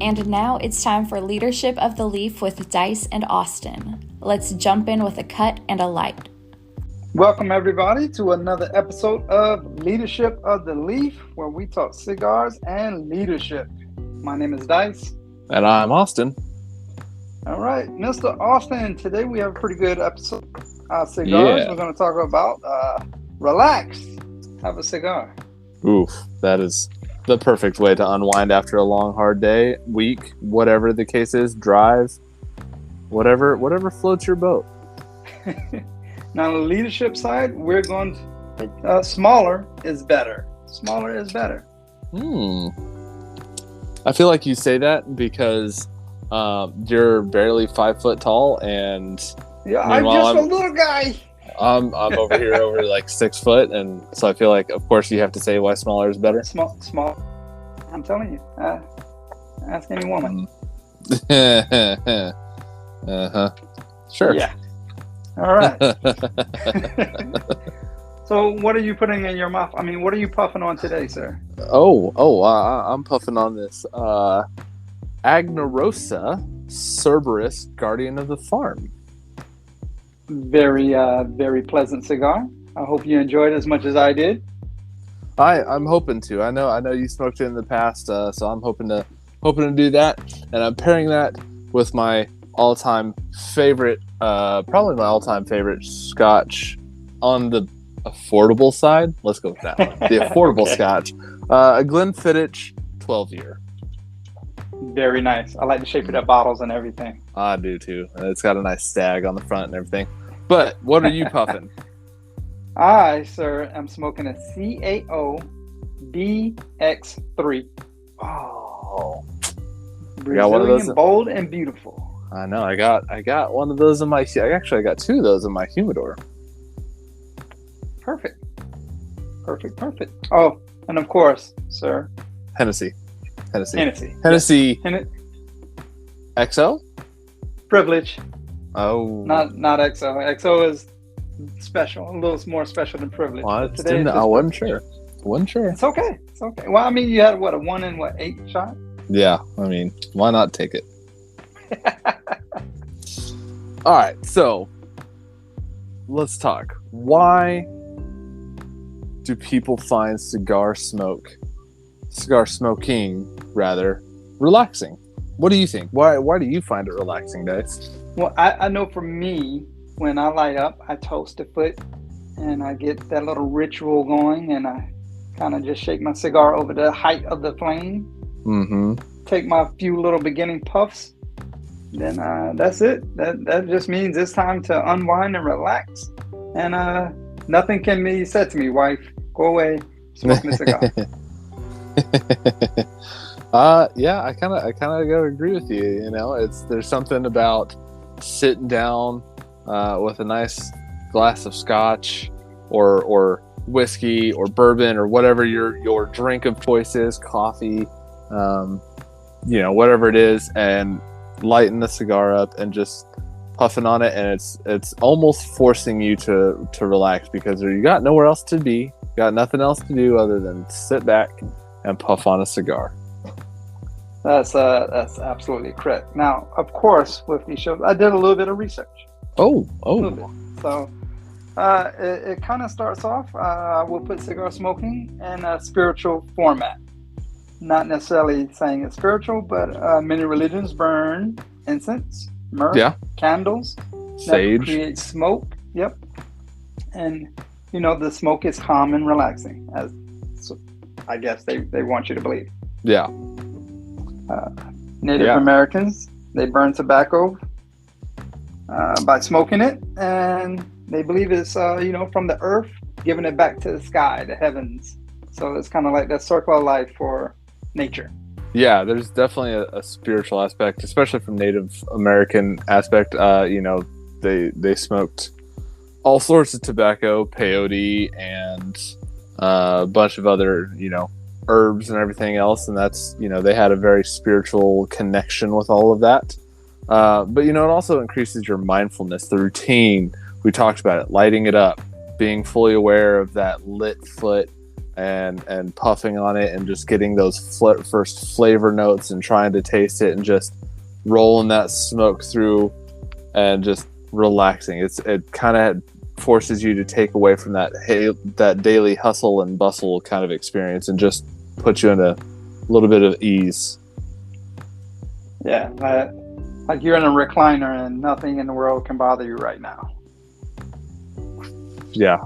And now it's time for Leadership of the Leaf with Dice and Austin. Let's jump in with a cut and a light. Welcome, everybody, to another episode of Leadership of the Leaf, where we talk cigars and leadership. My name is Dice. And I'm Austin. All right, Mr. Austin, today we have a pretty good episode. Cigars, Yeah. We're going to talk about relax, have a cigar. Oof, that is the perfect way to unwind after a long, hard day, week, whatever the case is, drive, whatever floats your boat. Now, on the leadership side, we're going to, smaller is better. Smaller is better. I feel like you say that because you're barely 5 foot tall, and Yeah, I'm just a little guy. I'm over here over like 6 foot, and so I feel like, of course, you have to say why smaller is better. Small. I'm telling you. Ask any woman. Sure. Yeah. All right. So, what are you putting in your mouth? I mean, what are you puffing on today, sir? I'm puffing on this Agnarosa Cerberus Guardian of the Farm. Very pleasant cigar. I hope you enjoyed it as much as I did. I'm hoping to. I know you smoked it in the past, so I'm hoping to do that. And I'm pairing that with my all-time favorite, probably my all-time favorite Scotch on the affordable side. Let's go with that one. The affordable Okay. Scotch, a Glenfiddich 12-year. Very nice. I like the shape of the bottles and everything. I do too. It's got a nice stag on the front and everything. But what are you puffing? I, sir, am smoking a CAO BX3. Oh, Brazilian, one of those. bold and beautiful. I know. I got one of those in my. I got two of those in my humidor. Perfect. Oh, and of course, sir, Hennessy. Hennessy. XO. Privilege. Oh, Not XO. XO is special, a little more special than privilege. well, But today it's I just wasn't privilege. sure. It's okay. Well, I mean, you had what, a 1 in 8 shot? Yeah, I mean, why not take it? All right, so let's talk. Why do people find cigar smoking rather, relaxing? What do you think? Why do you find it relaxing, Dice? Well, I know for me, when I light up, I toast a foot and I get that little ritual going, and I kind of just shake my cigar over the height of the flame. Mm-hmm. Take my few little beginning puffs. Then that's it. That just means it's time to unwind and relax. And nothing can be said to me, wife. Go away, smoking a cigar. Yeah, I kind of gotta agree with you. You know, there's something about sitting down with a nice glass of scotch or whiskey or bourbon or whatever your drink of choice is, coffee, whatever it is, and lighting the cigar up and just puffing on it, and it's almost forcing you to relax because you got nowhere else to be, got nothing else to do other than sit back and puff on a cigar. That's absolutely correct. Now, of course, with these shows, I did a little bit of research. Oh. So it kind of starts off, we'll put cigar smoking in a spiritual format. Not necessarily saying it's spiritual, but many religions burn incense, myrrh, candles, sage, that create smoke. Yep. And, the smoke is calm and relaxing, as I guess they want you to believe. Yeah. Native Americans, they burn tobacco by smoking it, and they believe it's from the earth, giving it back to the sky, the heavens. So it's kind of like that circle of life for nature. Yeah, there's definitely a spiritual aspect, especially from Native American aspect. They smoked all sorts of tobacco, peyote, and a bunch of other herbs and everything else, and that's they had a very spiritual connection with all of that. But it also increases your mindfulness, the routine. We talked about it, lighting it up, being fully aware of that lit foot, and puffing on it and just getting those first flavor notes and trying to taste it and just rolling that smoke through and just relaxing. It kind of forces you to take away from that daily hustle and bustle kind of experience and just put you in a little bit of ease. Yeah, like you're in a recliner and nothing in the world can bother you right now. Yeah.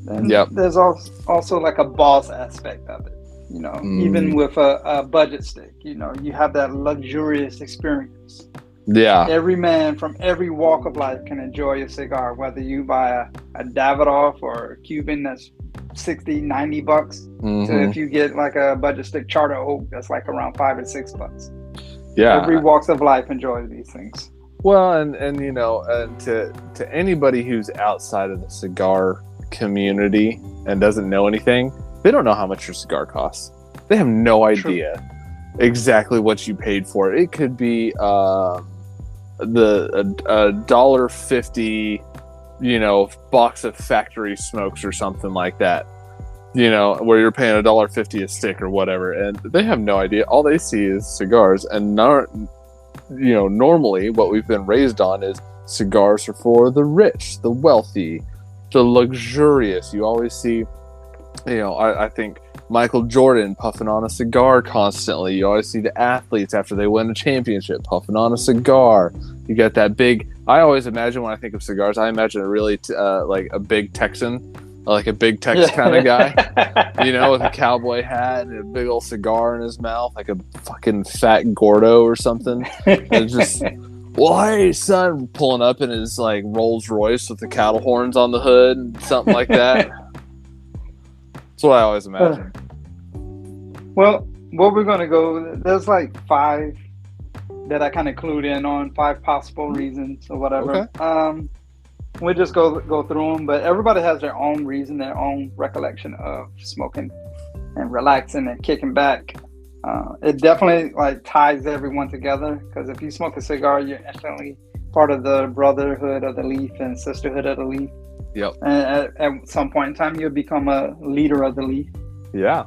And there's also like a boss aspect of it. Even with a budget stick, you have that luxurious experience. Yeah. Every man from every walk of life can enjoy a cigar, whether you buy a Davidoff or a Cuban that's $60, $90. So if you get like a budget stick Charter Oak, that's like around $5 or $6. Yeah. Every walks of life enjoys these things. Well, and to anybody who's outside of the cigar community and doesn't know anything, they don't know how much your cigar costs. They have no idea exactly what you paid for it. It could be the $1.50, box of factory smokes or something like that. Where you're paying $1.50 a stick or whatever, and they have no idea. All they see is cigars, and normally what we've been raised on is cigars are for the rich, the wealthy, the luxurious. You always see, I think Michael Jordan puffing on a cigar constantly. You always see the athletes after they win a championship puffing on a cigar. You got that big. I always imagine when I think of cigars, I imagine a really like a big Texan, like a big Tex kind of guy, with a cowboy hat and a big old cigar in his mouth, like a fucking fat Gordo or something. And just, well, hey, son, pulling up in his like Rolls Royce with the cattle horns on the hood and something like that. That's what I always imagine. Well, what we're going to go, there's like 5 that I kind of clued in on, 5 possible reasons or whatever. Okay. We'll just go through them, but everybody has their own reason, their own recollection of smoking and relaxing and kicking back. It definitely like ties everyone together, because if you smoke a cigar, you're instantly part of the brotherhood of the leaf and sisterhood of the leaf. Yep. And at some point in time, you'll become a leader of the leaf. Yeah.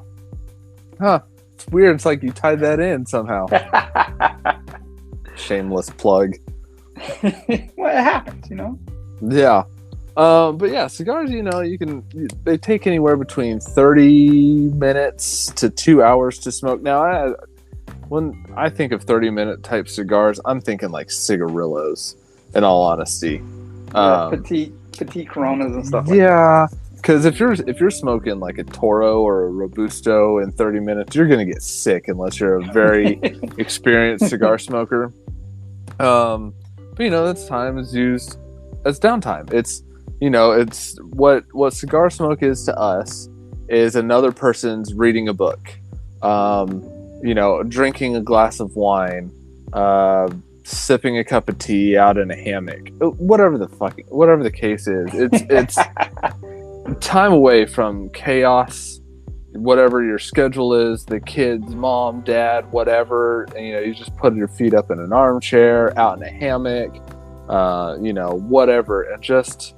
Huh. It's weird. It's like you tied that in somehow. Shameless plug. Well, it happens, Yeah. But yeah, cigars, they take anywhere between 30 minutes to 2 hours to smoke. Now, when I think of 30-minute type cigars, I'm thinking like cigarillos, in all honesty. Petite Coronas and stuff like that. Because if you're smoking like a Toro or a Robusto in 30 minutes, you're going to get sick unless you're a very experienced cigar smoker. But that's time is used as downtime. It's what cigar smoke is to us is another person's reading a book, drinking a glass of wine, sipping a cup of tea out in a hammock, whatever the case is. It's time away from chaos, whatever your schedule is, the kids, mom, dad, whatever, and you just put your feet up in an armchair, out in a hammock, whatever, and just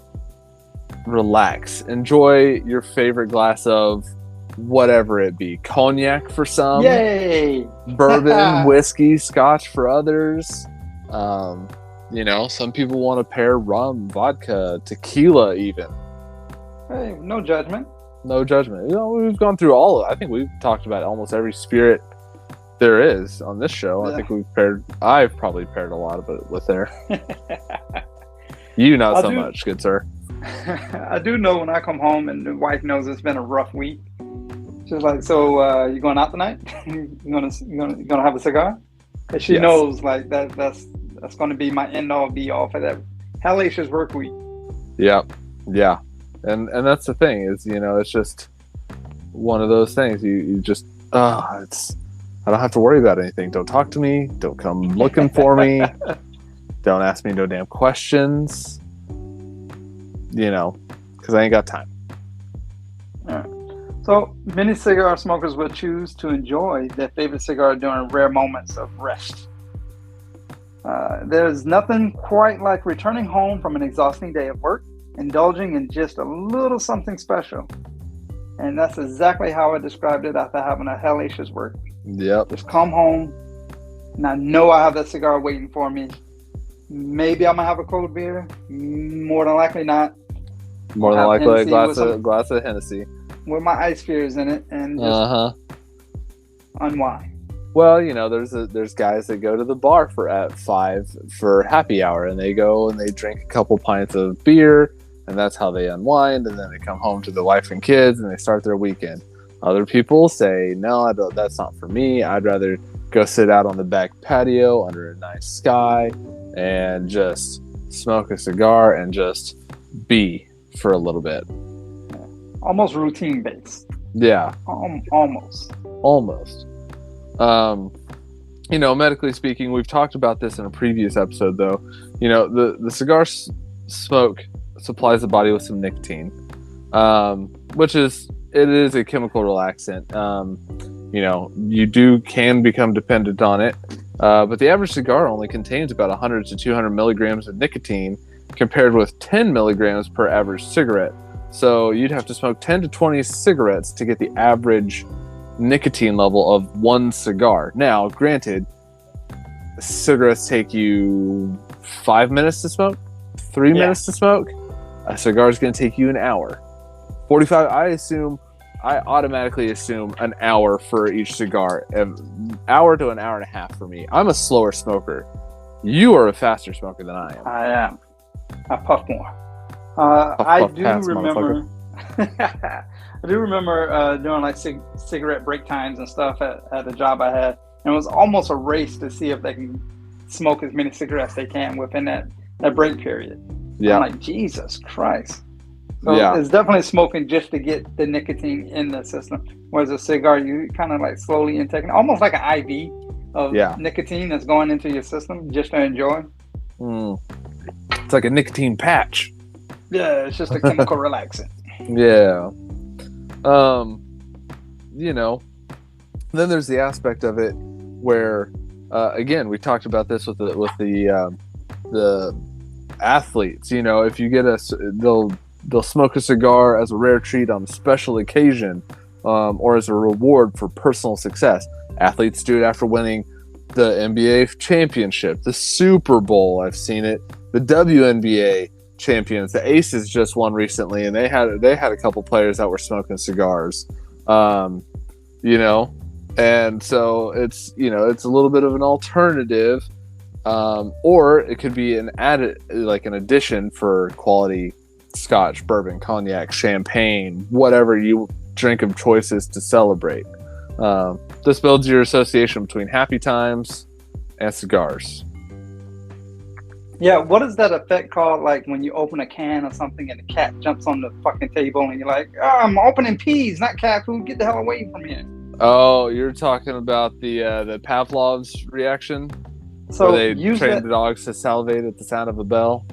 relax. Enjoy your favorite glass of whatever it be. Cognac for some. Yay! Bourbon, whiskey, scotch for others. Some people want to pair rum, vodka, tequila even. Hey, no judgment. No judgment. We've gone through all of it. I think we've talked about almost every spirit there is on this show. Yeah. I think I've probably paired a lot of it with there. You not so much, good sir. I do know when I come home and the wife knows it's been a rough week. She's like, "So you going out tonight? you gonna have a cigar?" And she knows like that's going to be my end all be all for that hellacious work week. Yeah. And that's the thing is, it's just one of those things. You just I don't have to worry about anything. Don't talk to me. Don't come looking for me. Don't ask me no damn questions. Because I ain't got time. All right. So many cigar smokers will choose to enjoy their favorite cigar during rare moments of rest. There's nothing quite like returning home from an exhausting day of work, indulging in just a little something special. And that's exactly how I described it after having a hellacious work. Yep. Just come home, and I know I have that cigar waiting for me. Maybe I'm gonna have a cold beer. More than likely not. More than likely, a Hennessy glass of Hennessy with my ice spears in it, and just unwind. Well, you know, there's guys that go to the bar at 5 for happy hour, and they go and they drink a couple pints of beer, and that's how they unwind, and then they come home to the wife and kids, and they start their weekend. Other people say, no, that's not for me. I'd rather go sit out on the back patio under a nice sky and just smoke a cigar and just be for a little bit. Almost routine based. Yeah. Almost. You know, medically speaking, we've talked about this in a previous episode, though. You know, the cigar smoke supplies the body with some nicotine, which is a chemical relaxant. You know, you can become dependent on it, but the average cigar only contains about 100 to 200 milligrams of nicotine, compared with 10 milligrams per average cigarette. So you'd have to smoke 10 to 20 cigarettes to get the average nicotine level of one cigar. Now, granted, cigarettes take you 5 minutes to smoke, 3 minutes to smoke. A cigar is going to take you an hour. 45. I automatically assume an hour for each cigar. An hour to an hour and a half for me. I'm a slower smoker. You are a faster smoker than I am. I am. I puff more. I do remember. I do remember doing like cigarette break times and stuff at a job I had, and it was almost a race to see if they can smoke as many cigarettes they can within that break period. Yeah. I'm like, Jesus Christ. So it's definitely smoking just to get the nicotine in the system. Whereas a cigar, you kind of like slowly intaking, almost like an IV of nicotine that's going into your system just to enjoy. It's like a nicotine patch. Yeah, it's just a chemical relaxant. Yeah. You know, then there's the aspect of it where, again, we talked about this with the athletes. You know, if you get they'll smoke a cigar as a rare treat on a special occasion, or as a reward for personal success. Athletes do it after winning the NBA championship, the Super Bowl. I've seen it. The WNBA champions, the Aces just won recently, and they had a couple players that were smoking cigars. You know, and so it's a little bit of an alternative, or it could be an addition for quality scotch, bourbon, cognac, champagne, whatever you drink of choices to celebrate. This builds your association between happy times and cigars. Yeah, what is that effect called? Like when you open a can or something and the cat jumps on the fucking table and you're like, oh, I'm opening peas, not cat food. Get the hell away from here. Oh, you're talking about the Pavlov's reaction? So where they train the dogs to salivate at the sound of a bell?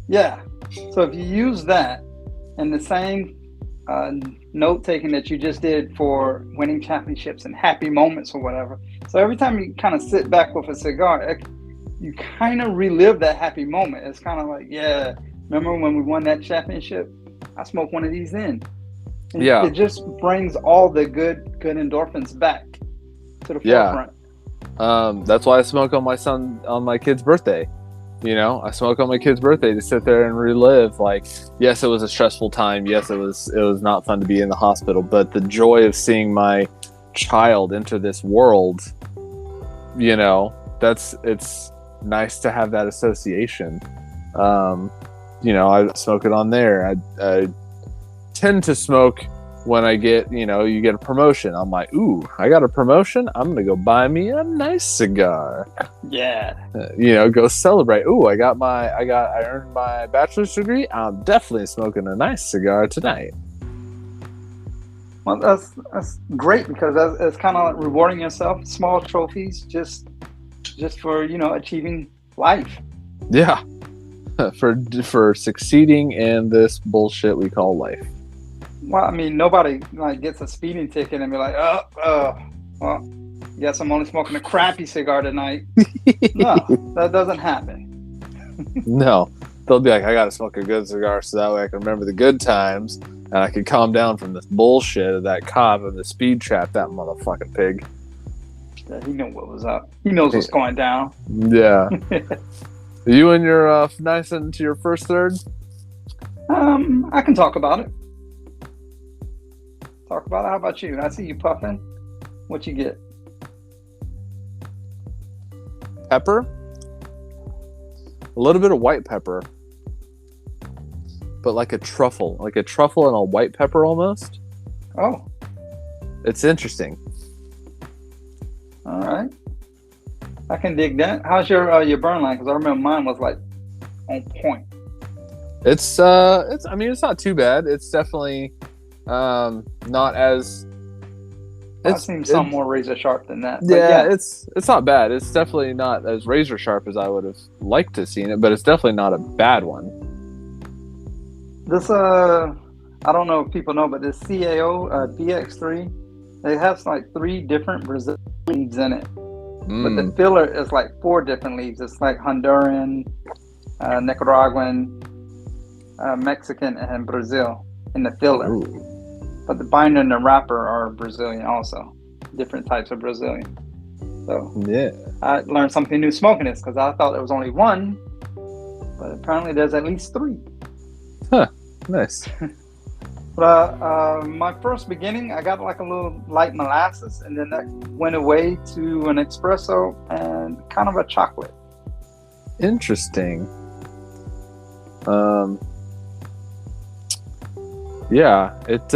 Yeah. So if you use that in the same note taking that you just did for winning championships and happy moments or whatever. So every time you kind of sit back with a cigar, you kind of relive that happy moment. It's kind of like, yeah, remember when we won that championship? I smoked one of these then. And it just brings all the good endorphins back to the forefront. That's why I smoke on my kid's birthday. You know, I smoke on my kid's birthday to sit there and relive. Like, yes, it was a stressful time. Yes, it was not fun to be in the hospital, but the joy of seeing my child enter this world, you know, it's nice to have that association. You know, I smoke it on there. I tend to smoke when I get, you get a promotion. I'm like, ooh, I got a promotion. I'm gonna go buy me a nice cigar. Yeah. Go celebrate. Ooh, I earned my bachelor's degree. I'm definitely smoking a nice cigar tonight. Well, that's great, because it's kind of like rewarding yourself, small trophies, just for achieving life. Yeah, for succeeding in this bullshit we call life. Well, I mean, nobody gets a speeding ticket and be like, well, guess I'm only smoking a crappy cigar tonight. No, that doesn't happen. No, they'll be like, I gotta smoke a good cigar so that way I can remember the good times, and I could calm down from this bullshit of that cop and the speed trap, that motherfucking pig. Yeah, he knew what was up. He knows what's going down. Yeah. You and your nice into your first third? I can talk about it. How about you? I see you puffing. What you get? Pepper. A little bit of white pepper. But like a truffle and a white pepper almost. Oh. It's interesting. All right. I can dig that. How's your burn line? Because I remember mine was like on point. It's I mean, it's not too bad. It's definitely not as. I've seen some more razor sharp than that. Yeah, it's not bad. It's definitely not as razor sharp as I would have liked to have seen it, but it's definitely not a bad one. This I don't know if people know, but this CAO BX3, it has like 3 different Brazilian leaves in it. But the filler is like 4 different leaves. It's like Honduran, Nicaraguan, Mexican, and Brazil in the filler. Ooh. But the binder and the wrapper are Brazilian also. Different types of Brazilian. So yeah, I learned something new smoking this because I thought there was only 1, but apparently there's at least 3. Huh, nice. But my first beginning, I got like a little light molasses, and then that went away to an espresso and kind of a chocolate. Interesting. Yeah, it.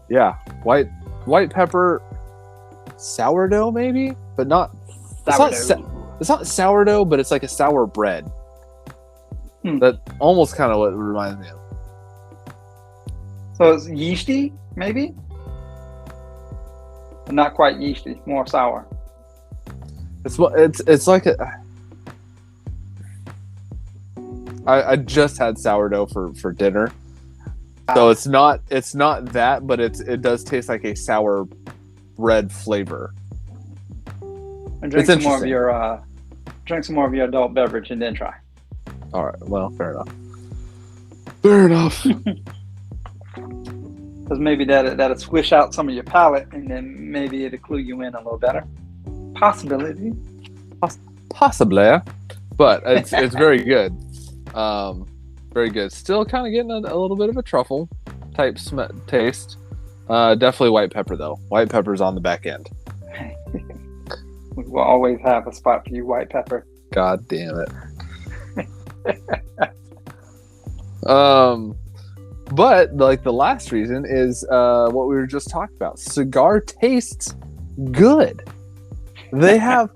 Yeah, white pepper, sourdough maybe, but not. It's not sourdough, but it's like a sour bread. That almost kind of what it reminds me of. So it's yeasty, maybe? But not quite yeasty, more sour. It's like a. I just had sourdough for dinner, so it's not that, but it does taste like a sour bread flavor. And drink some more of your adult beverage and then try. All right. Well, fair enough. Because maybe that'll squish out some of your palate, and then maybe it'll clue you in a little better. Possibility. Possibly, but it's very good. Very good. Still kind of getting a little bit of a truffle type taste. Definitely white pepper though. White pepper's on the back end. We will always have a spot for you, white pepper. God damn it. But like the last reason is what we were just talking about. Cigar tastes good. They have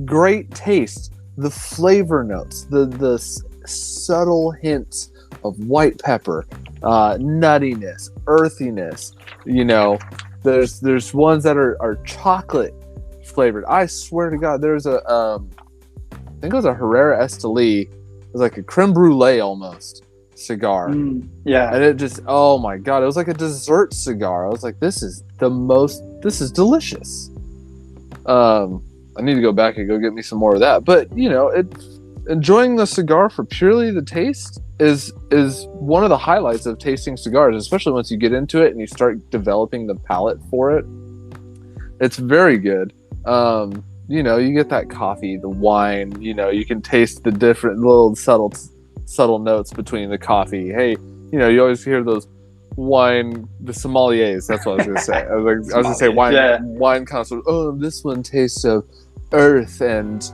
great taste. The flavor notes, the subtle hints of white pepper, nuttiness, earthiness. You know, there's ones that are chocolate flavored. I swear to God, there's a I think it was a Herrera Esteli. It was like a creme brulee almost cigar. Yeah. And it just, oh my God, it was like a dessert cigar. I was like, this is delicious. I need to go back and go get me some more of that. But, you know, enjoying the cigar for purely the taste is one of the highlights of tasting cigars, especially once you get into it and you start developing the palate for it. It's very good. You know, you get that coffee, the wine, you know, you can taste the different little subtle notes between the coffee. Hey, you know, you always hear those the sommeliers. That's what I was going to say. I was going to say wine connoisseur. Oh, this one tastes of earth and,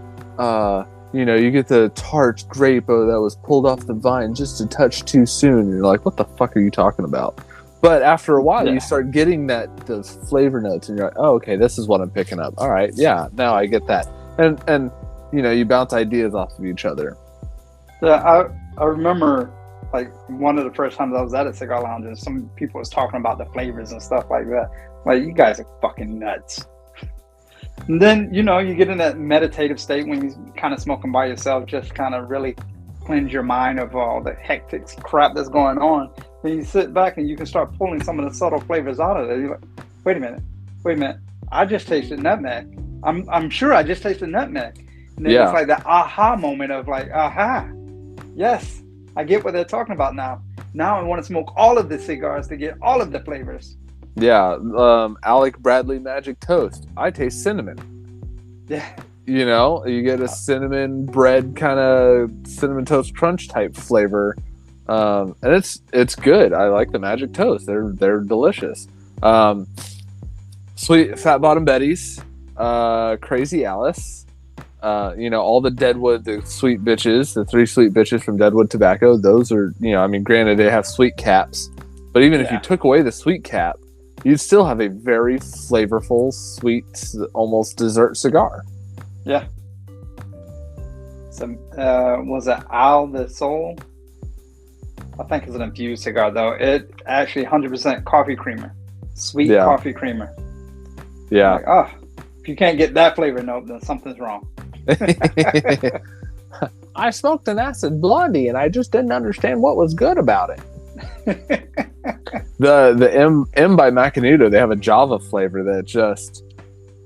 you know, you get the tart grape that was pulled off the vine just a touch too soon. And you're like, what the fuck are you talking about? But after a while, you start getting those flavor notes, and you're like, "Oh, okay, this is what I'm picking up. All right, yeah, now I get that." And you know, you bounce ideas off of each other. Yeah, I remember like one of the first times I was at a cigar lounge, and some people was talking about the flavors and stuff like that. Like, you guys are fucking nuts. And then, you know, you get in that meditative state when you're kind of smoking by yourself, just kind of really cleanse your mind of all the hectic crap that's going on. Then you sit back and you can start pulling some of the subtle flavors out of it. You're like, wait a minute. I just tasted nutmeg. I'm sure I just tasted nutmeg. And then it's like that aha moment of like, aha, yes, I get what they're talking about now. Now I want to smoke all of the cigars to get all of the flavors. Yeah, Alec Bradley Magic Toast. I taste cinnamon. Yeah. You know, you get a cinnamon bread kind of cinnamon toast crunch type flavor, and it's good. I like the Magic Toast. They're delicious. Sweet Fat Bottom Betty's, Crazy Alice. You know, all the Deadwood, the sweet bitches, the 3 sweet bitches from Deadwood Tobacco. Those are, you know, I mean, granted they have sweet caps, but even if you took away the sweet cap, you'd still have a very flavorful, sweet, almost dessert cigar. Yeah. So, was it Al the Soul? I think it's an infused cigar, though. It actually 100% coffee creamer. Sweet coffee creamer. Yeah. Like, oh, if you can't get that flavor, nope, then something's wrong. I smoked an acid blondie, and I just didn't understand what was good about it. The M by Macanudo, they have a Java flavor that just...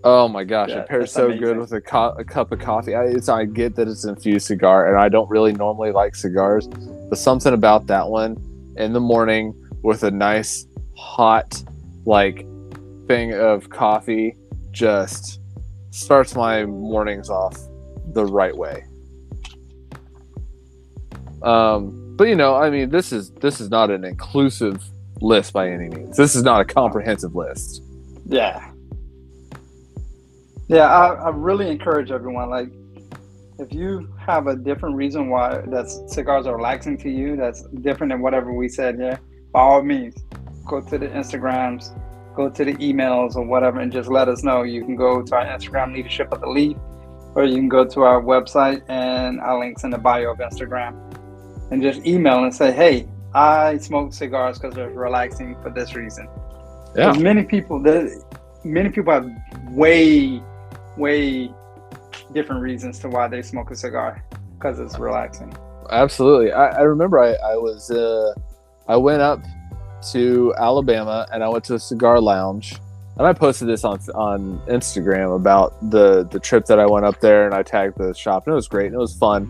Oh my gosh, it pairs so amazing. Good with a cup of coffee. I get that it's an infused cigar, and I don't really normally like cigars, but something about that one in the morning with a nice hot like thing of coffee just starts my mornings off the right way. But you know, I mean, this is not an inclusive list by any means. This is not a comprehensive list. Yeah. Yeah, I really encourage everyone, like, if you have a different reason why that cigars are relaxing to you, that's different than whatever we said here, by all means, go to the Instagrams, go to the emails or whatever, and just let us know. You can go to our Instagram, Leadership of the Leaf, or you can go to our website, and our link's in the bio of Instagram, and just email and say, hey, I smoke cigars because they're relaxing for this reason. Yeah. Many people have way different reasons to why they smoke a cigar, because it's relaxing. Absolutely. I remember I went up to Alabama and I went to a cigar lounge, and I posted this on Instagram about the trip that I went up there, and I tagged the shop, and it was great and it was fun.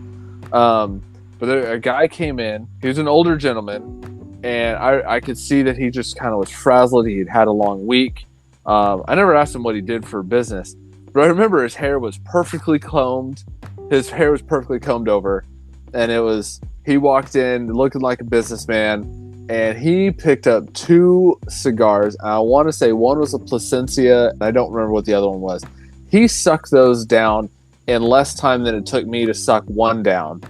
But a guy came in. He was an older gentleman, and I could see that he just kind of was frazzled. He'd had a long week. I never asked him what he did for business, but I remember his hair was perfectly combed. His hair was perfectly combed over, and he walked in looking like a businessman, and he picked up 2 cigars. I want to say one was a Plasencia, and I don't remember what the other one was. He sucked those down in less time than it took me to suck one down.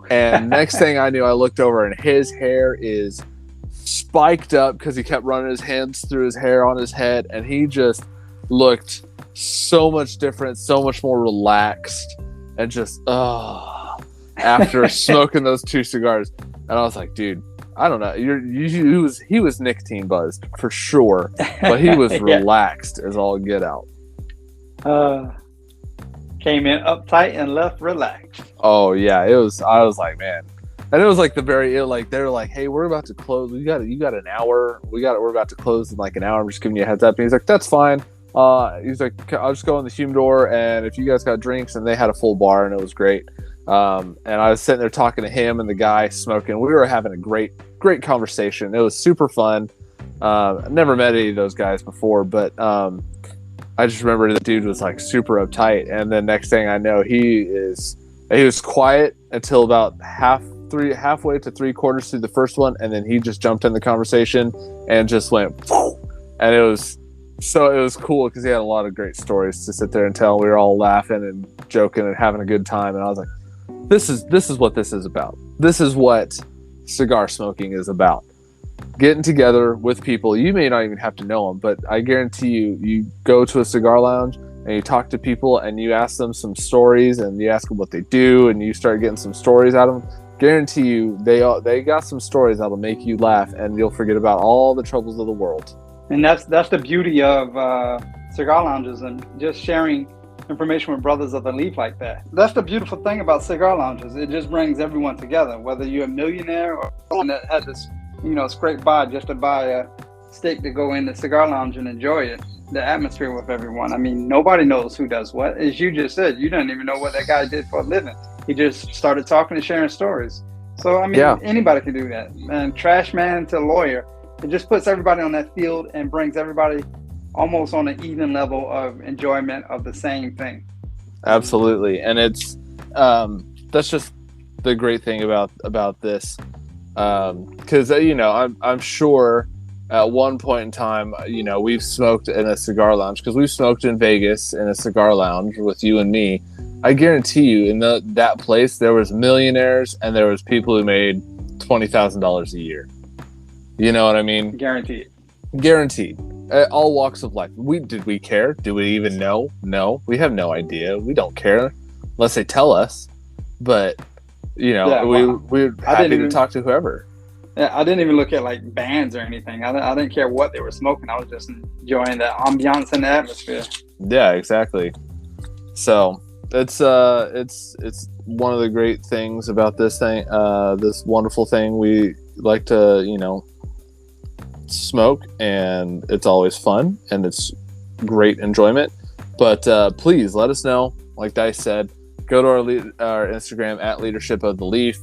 And next thing I knew, I looked over, and his hair is spiked up because he kept running his hands through his hair on his head, and he just looked so much different, so much more relaxed, and just after smoking those 2 cigars. And I was like, dude, I don't know, he was nicotine buzzed for sure, but he was relaxed as all get out. Came in uptight and left relaxed. Oh yeah, I was like, man. And it was like they were like, hey, we're about to close. You got an hour. We're about to close in like an hour. I'm just giving you a heads up. And he's like, that's fine. He's like, I'll just go in the humidor, and if you guys got drinks, and they had a full bar, and it was great. And I was sitting there talking to him and the guy smoking. We were having a great conversation. It was super fun. I never met any of those guys before, but I just remember the dude was like super uptight. And then next thing I know, he was quiet until about halfway to 3/4 through the first one, and then he just jumped in the conversation and just went poof. And it was cool because he had a lot of great stories to sit there and tell. We were all laughing and joking and having a good time, and I was like, this is what this is about. This is what cigar smoking is about. Getting together with people. You may not even have to know them, but I guarantee you go to a cigar lounge and you talk to people and you ask them some stories, and you ask them what they do, and you start getting some stories out of them. Guarantee you they got some stories that'll make you laugh, and you'll forget about all the troubles of the world. And that's the beauty of cigar lounges, and just sharing information with brothers of the leaf like that. That's the beautiful thing about cigar lounges. It just brings everyone together, whether you're a millionaire or someone that had this, scrape by just to buy a steak to go in the cigar lounge and enjoy it. The atmosphere with everyone. I mean, nobody knows who does what. As you just said, you didn't even know what that guy did for a living. He just started talking and sharing stories. So I mean, Yeah. anybody can do that. And trash man to lawyer, it just puts everybody on that field and brings everybody almost on an even level of enjoyment of the same thing. Absolutely, and it's that's just the great thing about this, because I'm sure at one point in time, we've smoked in a cigar lounge, because we've smoked in Vegas in a cigar lounge with you and me. I guarantee you, in that place, there was millionaires and there was people who made $20,000 a year. You know what I mean? Guaranteed. Guaranteed. All walks of life. Did we care? Do we even know? No, we have no idea. We don't care unless they tell us. But we're happy to talk to whoever. Yeah, I didn't even look at like bands or anything. I didn't care what they were smoking. I was just enjoying the ambiance and the atmosphere. Yeah, exactly. So it's one of the great things about this thing, this wonderful thing. We like to smoke, and it's always fun and it's great enjoyment. But please let us know. Like Dice said, go to our Instagram at Leadership of the Leaf.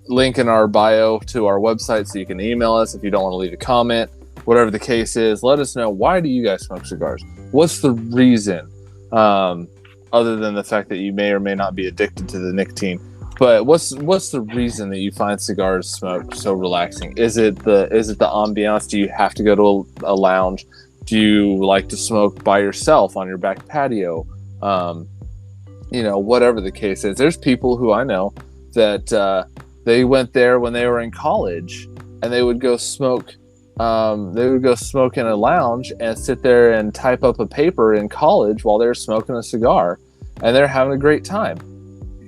Link in our bio to our website, so you can email us if you don't want to leave a comment. Whatever the case is, let us know, why do you guys smoke cigars? What's the reason, other than the fact that you may or may not be addicted to the nicotine? But what's the reason that you find cigars smoked so relaxing? Is it the ambiance? Do you have to go to a lounge? Do you like to smoke by yourself on your back patio? Whatever the case is. There's people who I know that they went there when they were in college, and they would go smoke. They would go smoke in a lounge and sit there and type up a paper in college while they're smoking a cigar, and they're having a great time.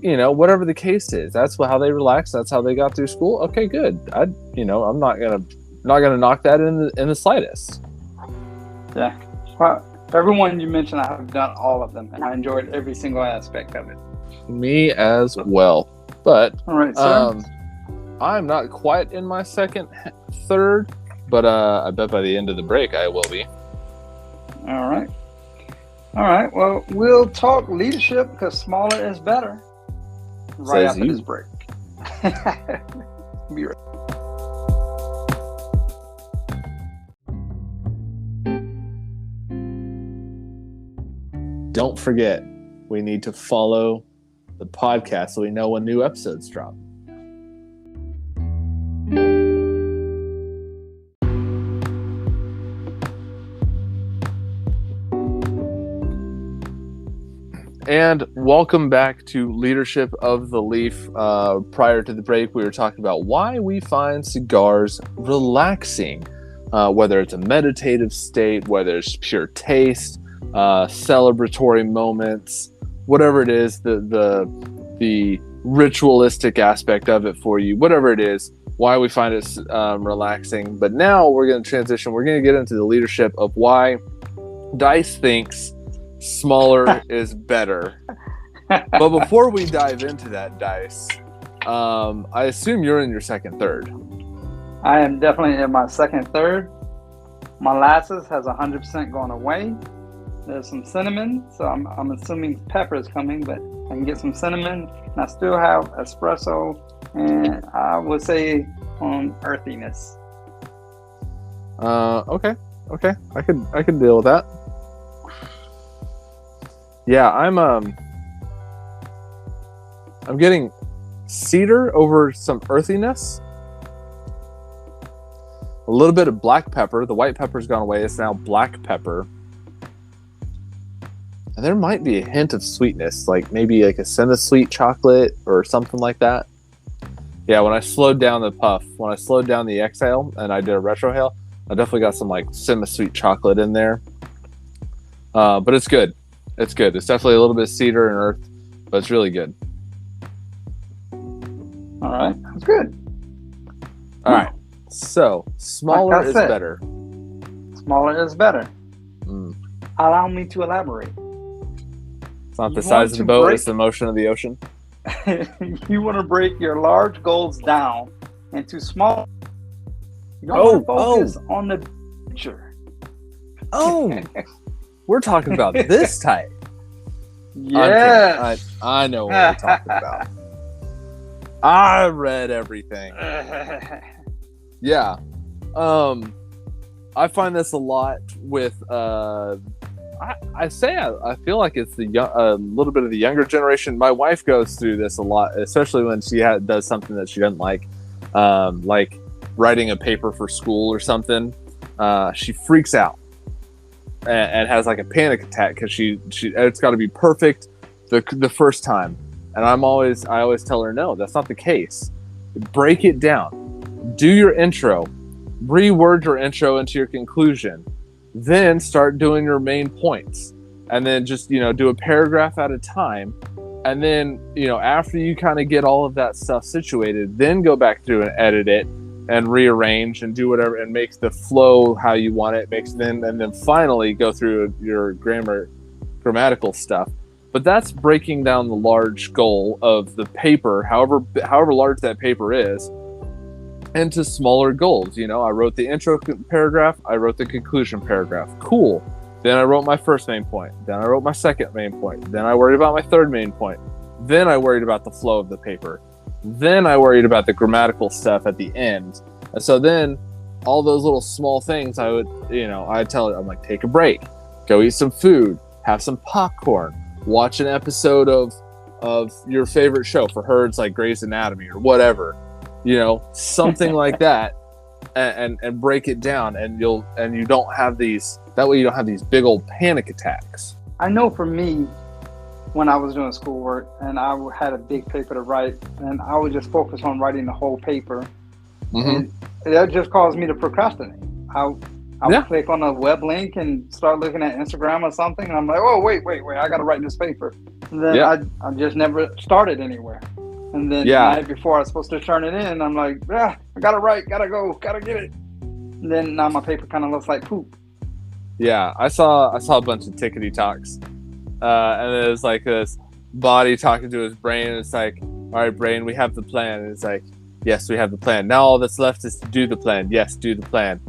Whatever the case is, that's how they relax. That's how they got through school. Okay, good. I'm not gonna knock that in the slightest. Yeah. Well, everyone you mentioned, I have done all of them, and I enjoyed every single aspect of it. Me as well. But all right, sir. I'm not quite in my third, but I bet by the end of the break I will be. All right. Well, we'll talk leadership, because smaller is better. Right after this break. Be right. Don't forget, we need to follow the podcast so we know when new episodes drop. And welcome back to Leadership of the Leaf. Prior to the break, we were talking about why we find cigars relaxing, whether it's a meditative state, whether it's pure taste, celebratory moments, whatever it is, the ritualistic aspect of it for you, whatever it is, why we find it relaxing. But now we're going to transition. We're going to get into the leadership of why Dice thinks smaller is better. But before we dive into that, Dice, I assume you're in your second third. I am definitely in my second third. Molasses has 100% gone away. There's some cinnamon, so I'm assuming pepper is coming, but I can get some cinnamon, and I still have espresso, and I would say on earthiness. Okay. I could deal with that. Yeah, I'm getting cedar over some earthiness. A little bit of black pepper. The white pepper's gone away. It's now black pepper. And there might be a hint of sweetness, like maybe like a semi-sweet chocolate or something like that. Yeah, when I slowed down the puff, when I slowed down the exhale and I did a retrohale, I definitely got some like semi-sweet chocolate in there. But it's good. It's good. It's definitely a little bit of cedar and earth, but it's really good. All right. That's good. All right. So, smaller is better. Smaller is better. Allow me to elaborate. It's not the size of the boat, it's the motion of the ocean. You want to break your large goals down into small. You don't want to focus on the picture. Oh, we're talking about this type. Yeah. I know what we're talking about. I read everything. Yeah. I find this a lot with I feel like it's a little bit of the younger generation. My wife goes through this a lot, especially when she does something that she doesn't like writing a paper for school or something. She freaks out and has like a panic attack because she it's got to be perfect the first time. And I always tell her, no, that's not the case. Break it down. Do your intro. Reword your intro into your conclusion. Then start doing your main points. And then just, do a paragraph at a time. And then, after you kind of get all of that stuff situated, then go back through and edit it and rearrange and do whatever and make the flow how you want it. And then finally go through your grammatical stuff. But that's breaking down the large goal of the paper, however large that paper is, into smaller goals. I wrote the intro paragraph, I wrote the conclusion paragraph. Cool. Then I wrote my first main point. Then I wrote my second main point. Then I worried about my third main point. Then I worried about the flow of the paper. Then I worried about the grammatical stuff at the end. And so then all those little small things I'd tell her, I'm like, take a break, go eat some food, have some popcorn, watch an episode of your favorite show. For her, it's like Grey's Anatomy or whatever, something like that, and break it down, and you don't have these. That way, you don't have these big old panic attacks. I know for me, when I was doing schoolwork and I had a big paper to write, and I would just focus on writing the whole paper, and that just caused me to procrastinate. I would click on a web link and start looking at Instagram or something, and I'm like, oh, wait, I got to write this paper. And then I just never started anywhere. And then the night before I was supposed to turn it in, I'm like, I got to write, got to go, got to get it. And then now my paper kind of looks like poop. Yeah, I saw a bunch of tickety talks. And it was like this body talking to his brain, and it's like, all right, brain, we have the plan. And it's like, yes, we have the plan. Now all that's left is to do the plan. Yes, do the plan.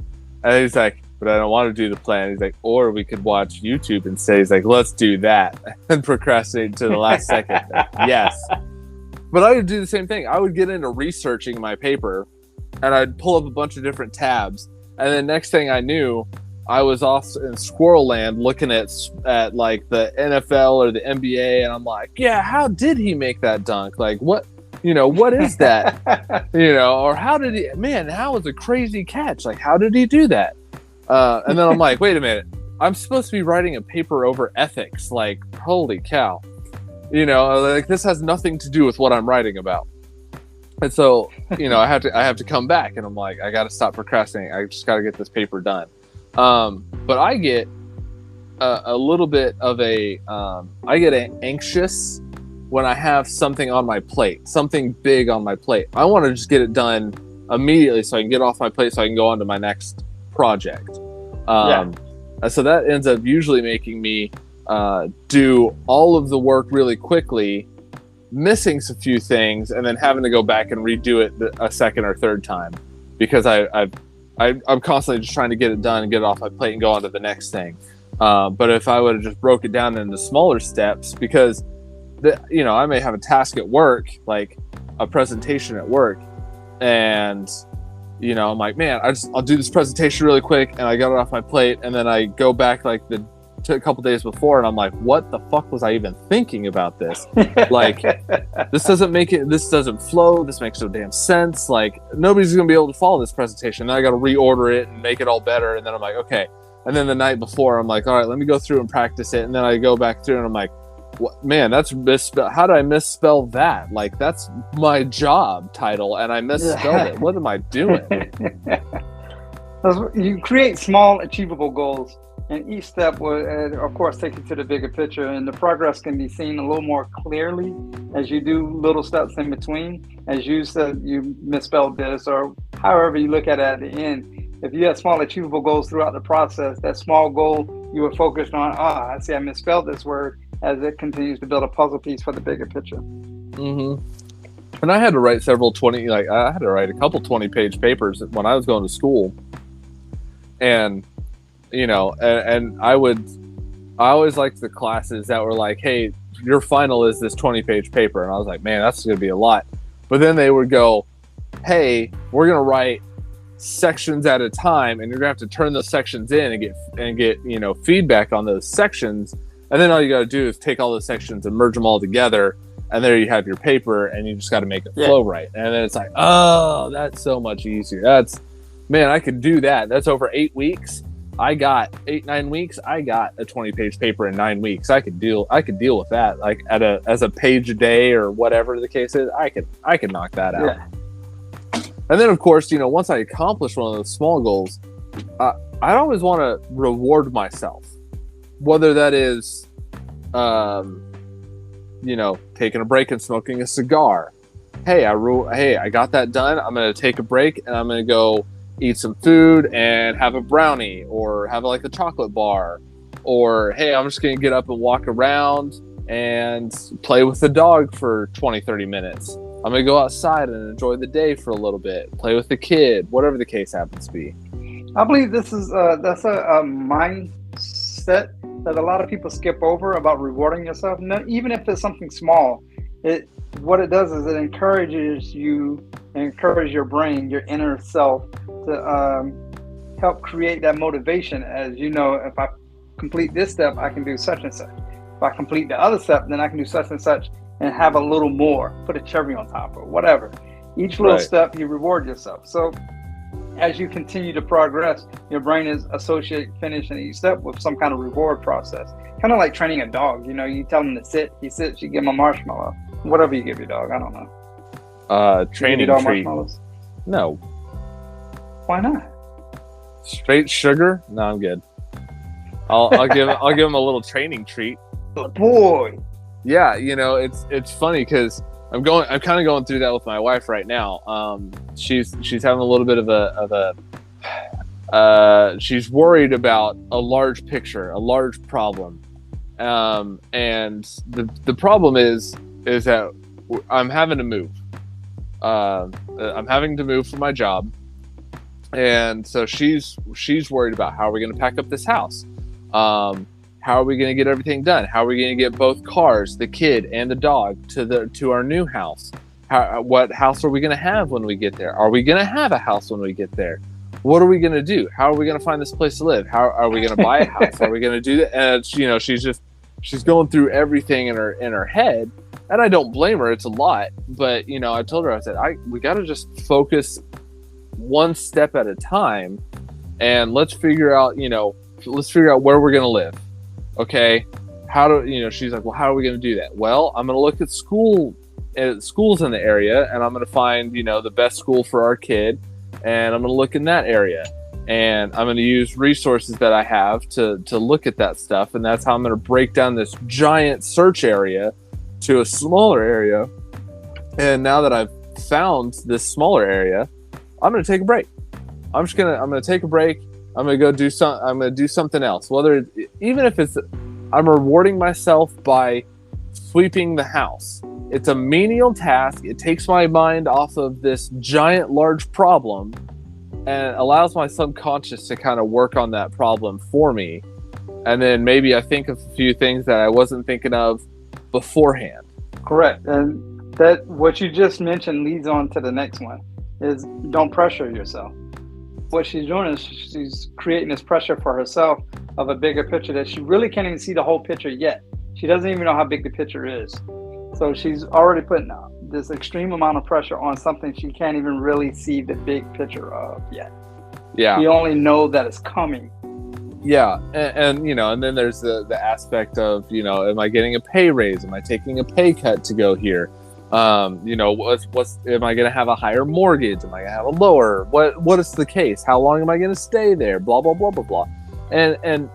And he's like, but I don't want to do the plan. He's like, or we could watch YouTube instead. He's like, let's do that, and procrastinate to the last second. Yes. But I would do the same thing. I would get into researching my paper, and I'd pull up a bunch of different tabs. And then next thing I knew, I was off in Squirrel Land looking at like the NFL or the NBA, and I'm like, yeah, how did he make that dunk? Like, what is that? Or how did he, man, that was a crazy catch. Like, how did he do that? And then I'm like, wait a minute, I'm supposed to be writing a paper over ethics. Like, holy cow. Like, this has nothing to do with what I'm writing about. And so, I have to come back, and I'm like, I got to stop procrastinating. I just got to get this paper done. But I get a little bit of I get anxious when I have something on my plate, something big on my plate. I want to just get it done immediately so I can get off my plate so I can go on to my next project. And so that ends up usually making me do all of the work really quickly, missing a few things, and then having to go back and redo it a second or third time because I'm constantly just trying to get it done and get it off my plate and go on to the next thing. But if I would have just broke it down into smaller steps, because I may have a task at work, like a presentation at work, and I'm like, man, I'll do this presentation really quick, and I got it off my plate, and then I go back like a couple days before, and I'm like, what the fuck was I even thinking about this? Like, this doesn't flow, this makes no damn sense, like, nobody's gonna be able to follow this presentation. Then I gotta reorder it and make it all better, and then I'm like, okay. And then the night before, I'm like, all right, let me go through and practice it, and then I go back through and I'm like, what, man, that's misspelled. How did I misspell that? Like, that's my job title and I misspelled it. What am I doing? You create small achievable goals, and each step will, of course, take you to the bigger picture, and the progress can be seen a little more clearly as you do little steps in between. As you said, you misspelled this, or however you look at it at the end. If you have small achievable goals throughout the process, that small goal you were focused on, I see I misspelled this word, as it continues to build a puzzle piece for the bigger picture. Mm-hmm. And I had to write I had to write a couple 20-page papers when I was going to school. And and I always liked the classes that were like, hey, your final is this 20-page paper. And I was like, man, that's going to be a lot. But then they would go, hey, we're going to write sections at a time, and you're going to have to turn those sections in and get feedback on those sections. And then all you got to do is take all those sections and merge them all together. And there you have your paper, and you just got to make it flow right. And then it's like, oh, that's so much easier. Man, I could do that. That's over 8 weeks. I got 9 weeks. I got a 20-page paper in 9 weeks. I could deal with that. Like as a page a day or whatever the case is. I could knock that out. Yeah. And then of course, once I accomplish one of those small goals, I always want to reward myself, whether that is, taking a break and smoking a cigar. Hey, I got that done. I'm going to take a break and I'm going to go eat some food and have a brownie or have like a chocolate bar, or hey, I'm just going to get up and walk around and play with the dog for 20-30 minutes. I'm going to go outside and enjoy the day for a little bit, play with the kid, whatever the case happens to be. I believe this is that's a mindset that a lot of people skip over about rewarding yourself. Even if it's something small, what it does is it encourages you, encourages your brain, your inner self, to help create that motivation. As if I complete this step, I can do such and such. If I complete the other step, then I can do such and such and have a little more, put a cherry on top or whatever. Each little step, you reward yourself. So as you continue to progress, your brain is associate finishing each step with some kind of reward process. Kind of like training a dog. You tell him to sit, he sits, you give him a marshmallow. Whatever you give your dog, I don't know. Training you give your dog treat. Marshmallows? No. Why not? Straight sugar? No, I'm good. I'll give him a little training treat. Good boy. Yeah, it's funny because I'm kind of going through that with my wife right now. She's having a little bit of a she's worried about a large picture, a large problem, and the problem is that I'm having to move. I'm having to move for my job, and so she's worried about how are we going to pack up this house. How are we going to get everything done? How are we going to get both cars, the kid and the dog, to our new house? What house are we going to have when we get there? Are we going to have a house when we get there? What are we going to do? How are we going to find this place to live? How are we going to buy a house? Are we going to do that? And she's going through everything in her head, and I don't blame her. It's a lot, but I told her, I said, we got to just focus one step at a time, and let's figure out where we're going to live. Okay, she's like, well, how are we going to do that? Well, I'm going to look at schools in the area, and I'm going to find, the best school for our kid, and I'm going to look in that area, and I'm going to use resources that I have to look at that stuff, and that's how I'm going to break down this giant search area to a smaller area. And now that I've found this smaller area, I'm going to take a break. I'm going to take a break. I'm going to do something else. Even if I'm rewarding myself by sweeping the house. It's a menial task. It takes my mind off of this giant, large problem and allows my subconscious to kind of work on that problem for me. And then maybe I think of a few things that I wasn't thinking of beforehand. Correct. And that what you just mentioned leads on to the next one, is don't pressure yourself. What she's doing is she's creating this pressure for herself of a bigger picture that she really can't even see the whole picture yet. She doesn't even know how big the picture is. So she's already putting this extreme amount of pressure on something she can't even really see the big picture of yet. Yeah. You only know that it's coming. Yeah. And then there's the aspect of, am I getting a pay raise? Am I taking a pay cut to go here? Am I going to have a higher mortgage? Am I going to have a lower? What is the case? How long am I going to stay there? Blah, blah, blah, blah, blah. And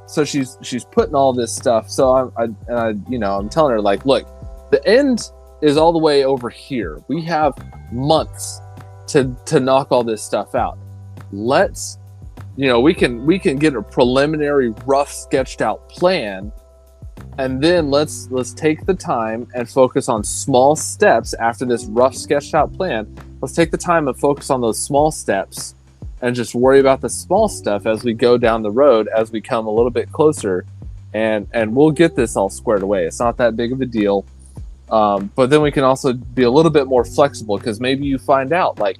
so she's putting all this stuff. So I'm telling her, like, look, the end is all the way over here. We have months to knock all this stuff out. Let's, we can get a preliminary rough sketched out plan. And then let's take the time and focus on small steps after this rough sketched out plan. Let's take the time and focus on those small steps and just worry about the small stuff as we go down the road, as we come a little bit closer, and we'll get this all squared away. It's not that big of a deal. But then we can also be a little bit more flexible, because maybe you find out like,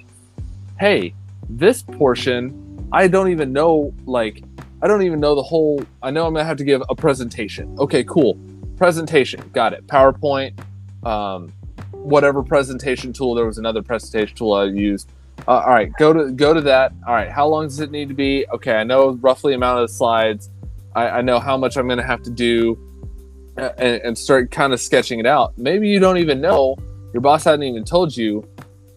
hey, this portion, I don't even know the whole. I know I'm gonna have to give a presentation. Okay, cool. Presentation, got it. PowerPoint, whatever presentation tool. There was another presentation tool I used. All right, go to that. All right, how long does it need to be? Okay, I know roughly amount of the slides. I know how much I'm going to have to do, and start kind of sketching it out. Maybe you don't even know, your boss hadn't even told you,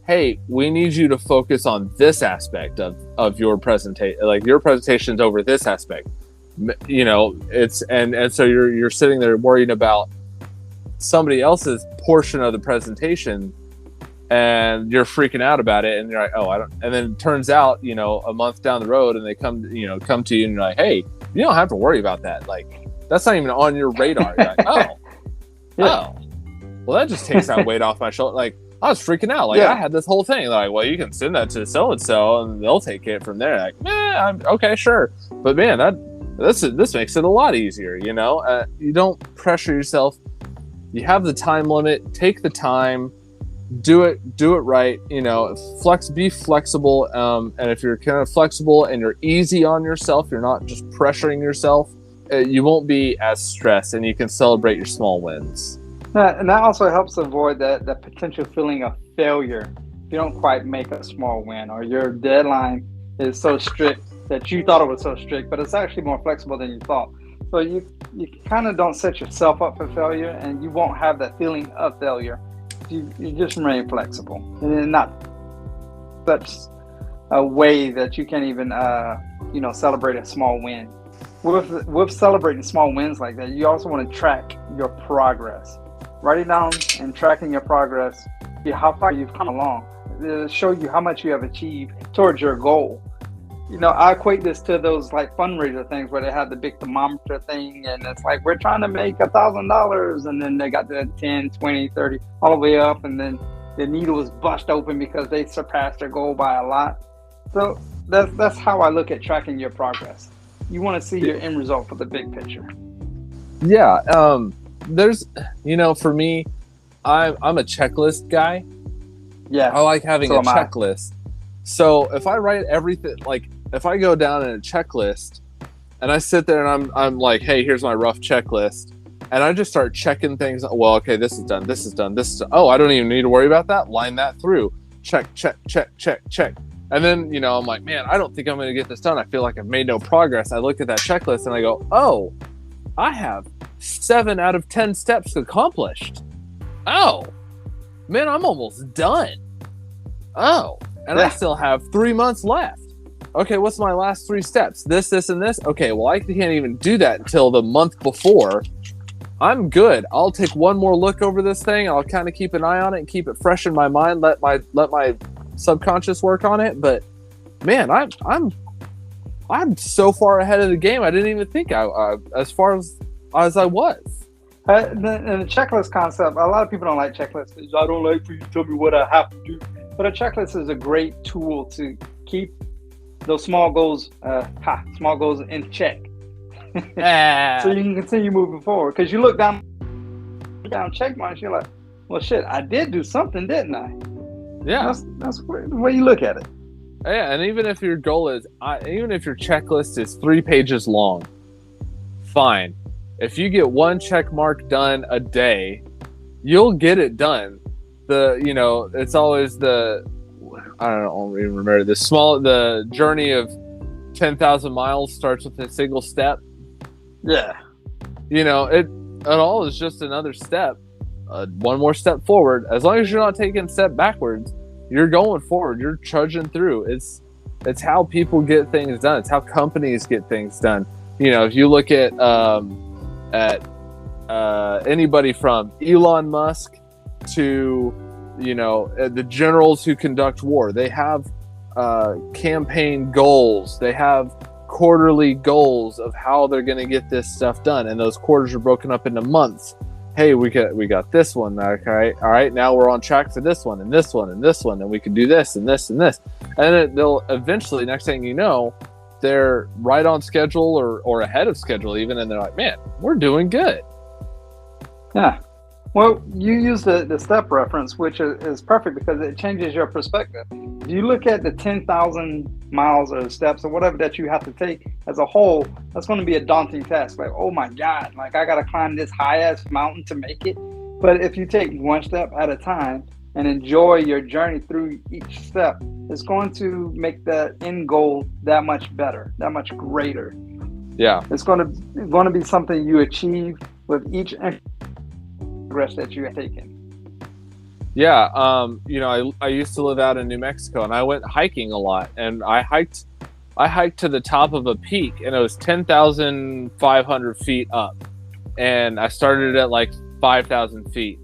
hey, we need you to focus on this aspect of your presentation. Like, your presentation's over this aspect. You know, it's and so you're sitting there worrying about somebody else's portion of the presentation, and you're freaking out about it, and you're like, oh, I don't. And then it turns out, you know, a month down the road, and they come to you, and you're like, hey, you don't have to worry about that. Like, that's not even on your radar. You're like, oh, Yeah. oh, well, that just takes that weight off my shoulder. Like, I was freaking out. Like, I had this whole thing. Like, well, you can send that to so and so, and they'll take it from there. Like, I'm okay, sure. But man, this makes it a lot easier. You know, you don't pressure yourself. You have the time limit. Take the time. Do it right. You know, be flexible. And if you're kind of flexible and you're easy on yourself, you're not just pressuring yourself, you won't be as stressed, and you can celebrate your small wins. And that also helps avoid that potential feeling of failure if you don't quite make a small win, or your deadline is so strict that you thought it was so strict, but it's actually more flexible than you thought. So you kind of don't set yourself up for failure, and you won't have that feeling of failure. You just remain flexible, and not such a way that you can't even celebrate a small win. With celebrating small wins like that, you also want to track your progress. Writing down and tracking your progress, how far you've come along, to show you how much you have achieved towards your goal. You know, I equate this to those like fundraiser things where they have the big thermometer thing, and it's like, we're trying to make $1,000, and then they got the 10, 20, 30, all the way up, and then the needle was bust open because they surpassed their goal by a lot. So that's how I look at tracking your progress. You want to see your end result for the big picture. Yeah. There's, for me, I'm a checklist guy. Yeah. I like having a checklist. So if I write everything, like if I go down in a checklist and I sit there and I'm like, hey, here's my rough checklist, and I just start checking things. Well, okay, this is done. This is done. This is done. Oh, I don't even need to worry about that. Line that through. Check. And then, I'm like, man, I don't think I'm going to get this done. I feel like I've made no progress. I look at that checklist and I go, oh, I have 7 out of 10 steps accomplished. Oh, man, I'm almost done. Oh, and I still have 3 months left. Okay, what's my last 3 steps? This, and this. Okay, well, I can't even do that until the month before. I'm good. I'll take one more look over this thing. I'll kind of keep an eye on it and keep it fresh in my mind. Let my subconscious work on it. But man, I'm so far ahead of the game. I didn't even think as far as I was. And the checklist concept, a lot of people don't like checklists. I don't like for you to tell me what I have to do. But a checklist is a great tool to keep those small goals in check. So you can continue moving forward. Because you look down check marks, you're like, well, shit, I did do something, didn't I? Yeah. That's the way you look at it. Yeah, and even if your goal is, even if your checklist is 3 pages long, fine. If you get 1 check mark done a day, you'll get it done. It's always I don't even remember the journey of 10,000 miles starts with a single step. Yeah. It all is just another step, 1 more step forward. As long as you're not taking a step backwards, you're going forward. You're trudging through. It's how people get things done. It's how companies get things done. If you look at anybody from Elon Musk to the generals who conduct war, they have campaign goals. They have quarterly goals of how they're going to get this stuff done, and those quarters are broken up into months. Hey, we got this one. Okay, all right, now we're on track for this one and this one and this one, and we can do this and this and this, and they'll eventually, next thing you know, they're right on schedule or ahead of schedule even, and they're like, man, we're doing good. Yeah. Well, you use the step reference, which is perfect because it changes your perspective. If you look at the 10,000 miles or steps or whatever that you have to take as a whole, that's going to be a daunting task. Like, oh my God, like I got to climb this high ass mountain to make it. But if you take one step at a time and enjoy your journey through each step, it's going to make the end goal that much better, that much greater. Yeah. It's going to be something you achieve with each progress that you have taken. Yeah. I used to live out in New Mexico, and I went hiking a lot, and I hiked to the top of a peak, and it was 10,500 feet up, and I started at like 5,000 feet,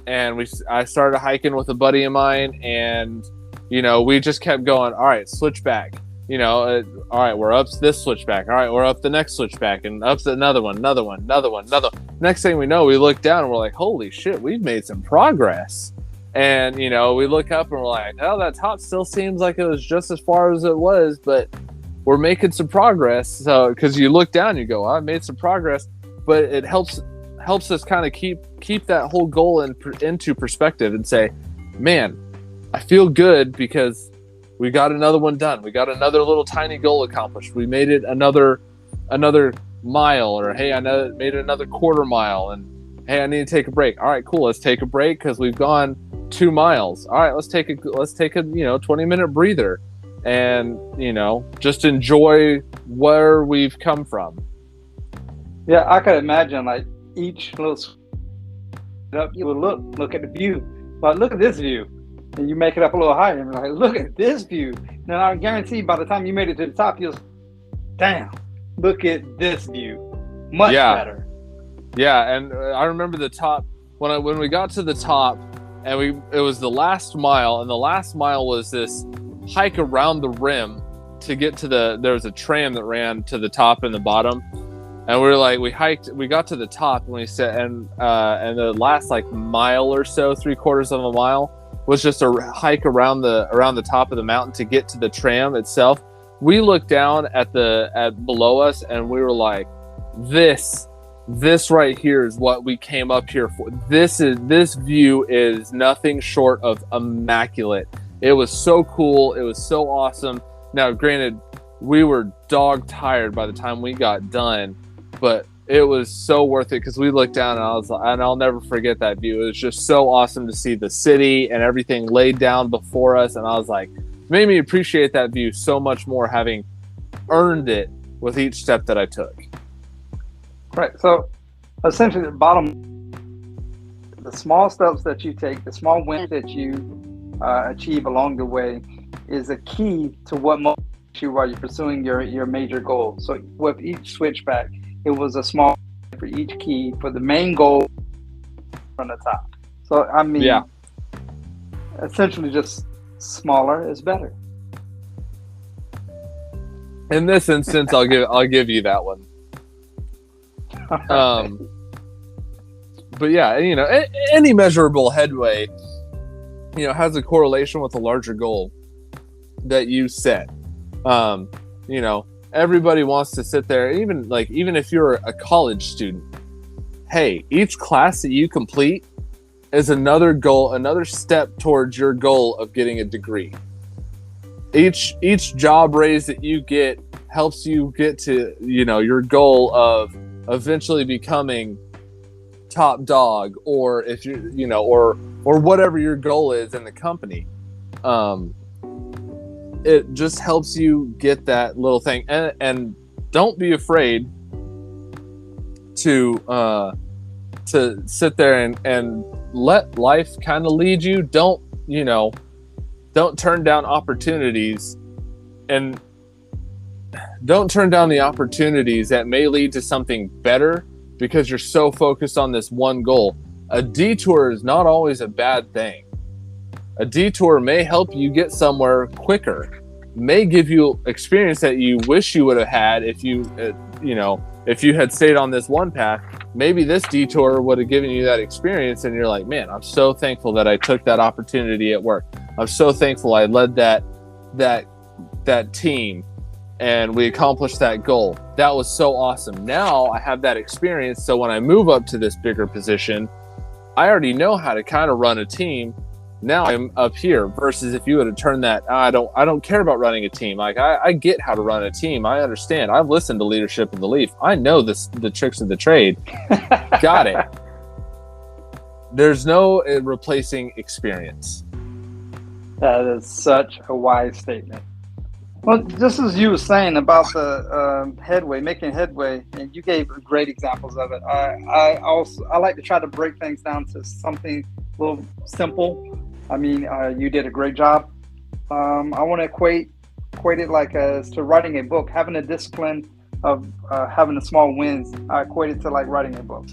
and I started hiking with a buddy of mine, and we just kept going. All right, switch back. All right, we're up this switchback. All right, we're up the next switchback, and up to another one. Next thing we know, we look down and we're like, holy shit, we've made some progress. And, we look up and we're like, oh, that top still seems like it was just as far as it was, but we're making some progress. So, because you look down and you go, I made some progress, but it helps us kind of keep that whole goal into perspective and say, man, I feel good because we got another one done. We got another little tiny goal accomplished. We made it another mile, or hey, I made it another quarter mile, and hey, I need to take a break. All right, cool. Let's take a break because we've gone 2 miles. All right, let's take a 20-minute breather, and just enjoy where we've come from. Yeah, I could imagine like each little up, you would look at the view. But look at this view. And you make it up a little higher, and you're like, look at this view. Now, I guarantee by the time you made it to the top, you'll, damn, look at this view. Much better. Yeah, and I remember the top, when we got to the top, and it was the last mile, and the last mile was this hike around the rim to get to there was a tram that ran to the top and the bottom. And we got to the top, and we said, and the last like mile or so, 3/4 of a mile, was just a hike around the top of the mountain to get to the tram itself. We looked down at below us, and we were like, this right here is what we came up here for. This view is nothing short of immaculate. It was so cool. It was so awesome. Now, granted, we were dog tired by the time we got done, but it was so worth it because we looked down, and I'll never forget that view. It was just so awesome to see the city and everything laid down before us. And I was like, it made me appreciate that view so much more, having earned it with each step that I took. Right. So essentially the small steps that you take, the small wins that you achieve along the way is a key to what motivates you while you're pursuing your major goal. So with each switchback, it was a small for each key for the main goal from the top. So I mean, essentially, just smaller is better. In this instance, I'll give you that one. But yeah, any measurable headway, has a correlation with a larger goal that you set. Everybody wants to sit there, even if you're a college student. Hey, each class that you complete is another goal, another step towards your goal of getting a degree. Each job raise that you get helps you get to, your goal of eventually becoming top dog, or if you, or whatever your goal is in the company. It just helps you get that little thing, and don't be afraid to sit there and let life kind of lead you. Don't turn down opportunities, and don't turn down the opportunities that may lead to something better because you're so focused on this one goal. A detour is not always a bad thing. A detour may help you get somewhere quicker, may give you experience that you wish you would have had if you had stayed on this one path. Maybe this detour would have given you that experience, and you're like, man, I'm so thankful that I took that opportunity at work. I'm so thankful I led that team, and we accomplished that goal. That was so awesome. Now I have that experience, so when I move up to this bigger position, I already know how to kind of run a team. Now I'm up here versus if you would have turned that, I don't care about running a team. Like I get how to run a team. I understand. I've listened to Leadership of the Leaf. I know the tricks of the trade. Got it. There's no replacing experience. That is such a wise statement. Well, just as you were saying about the making headway, and you gave great examples of it. I like to try to break things down to something a little simple. I mean, you did a great job. I want to equate it like as to writing a book, having a discipline of having the small wins. I equate it to like writing a book.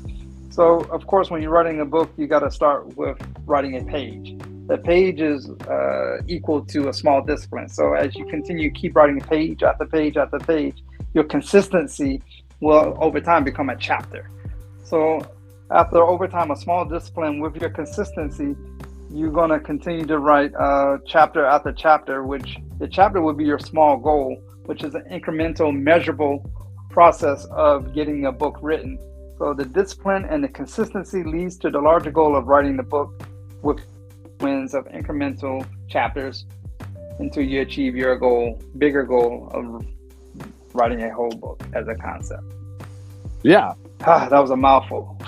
So, of course, when you're writing a book, you got to start with writing a page. The page is equal to a small discipline. So as you continue, keep writing page after page after page, your consistency will over time become a chapter. So after over time, a small discipline with your consistency, you're going to continue to write chapter after chapter, which the chapter will be your small goal, which is an incremental, measurable process of getting a book written. So the discipline and the consistency leads to the larger goal of writing the book with wins of incremental chapters until you achieve your goal, bigger goal of writing a whole book as a concept. Yeah. That was a mouthful.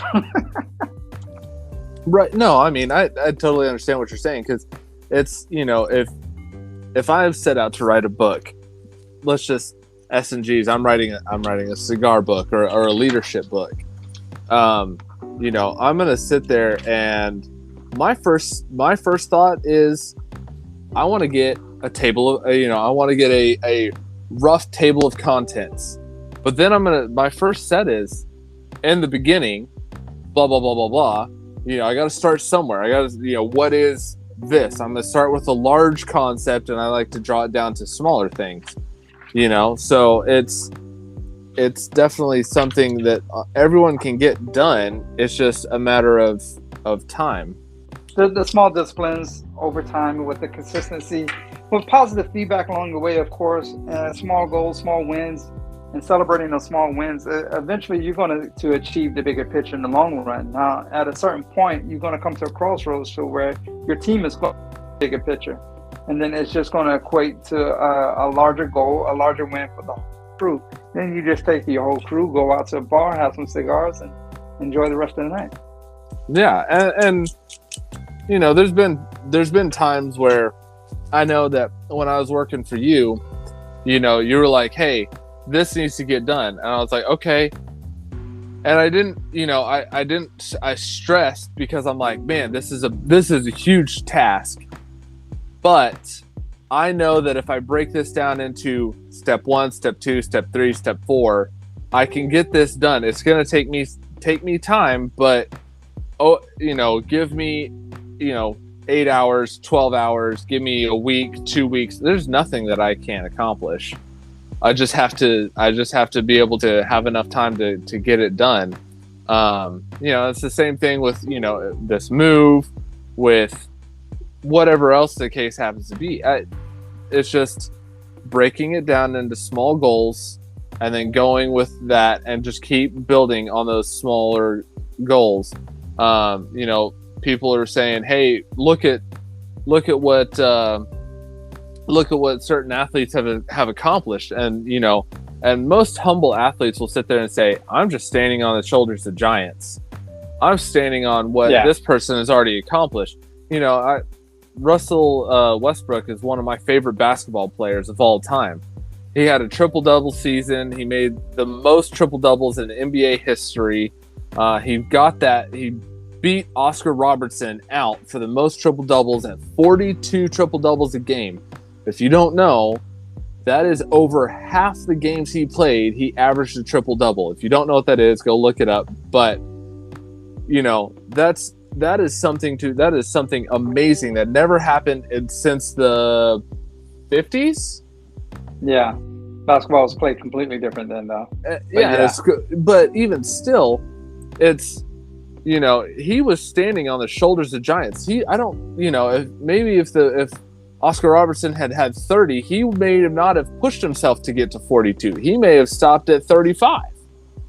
Right. No, I mean, I totally understand what you're saying, because it's, if I've set out to write a book, let's just S&Gs, I'm writing a cigar book or a leadership book. I'm going to sit there, and my first thought is I want to get a table of, I want to get a rough table of contents. But then my first set is in the beginning, blah, blah, blah, blah, blah. I got to start somewhere. I got to, what is this? I'm going to start with a large concept, and I like to draw it down to smaller things, so it's definitely something that everyone can get done. It's just a matter of time. The small disciplines over time with the consistency, with positive feedback along the way, of course, and small goals, small wins, and celebrating those small wins. Eventually, you're going to achieve the bigger picture in the long run. Now, at a certain point, you're going to come to a crossroads to where your team is going to the bigger picture. And then it's just going to equate to a larger goal, a larger win for the whole crew. Then you just take your whole crew, go out to a bar, have some cigars, and enjoy the rest of the night. Yeah, and there's been times where I know that when I was working for you, you were like, hey, this needs to get done. And I was like, okay. And I didn't, I stressed because I'm like, man, this is a huge task. But I know that if I break this down into step 1, step 2, step 3, step 4, I can get this done. It's going to take me time, but give me, 8 hours, 12 hours, give me a week, 2 weeks. There's nothing that I can't accomplish. I just have to be able to have enough time to get it done. It's the same thing with, this move, with whatever else the case happens to be. It's just breaking it down into small goals and then going with that and just keep building on those smaller goals. People are saying, hey, look at what certain athletes have accomplished. And most humble athletes will sit there and say, I'm just standing on the shoulders of giants. I'm standing on what this person has already accomplished. Russell Westbrook is one of my favorite basketball players of all time. He had a triple-double season. He made the most triple-doubles in NBA history. He beat Oscar Robertson out for the most triple-doubles at 42 triple-doubles a game. If you don't know, that is over half the games he played, he averaged a triple-double. If you don't know what that is, go look it up. But, that is something amazing that never happened since the 50s. Yeah, basketball was played completely different then, though. But even still, it's he was standing on the shoulders of giants. If Oscar Robertson had 30, he may not have pushed himself to get to 42. He may have stopped at 35.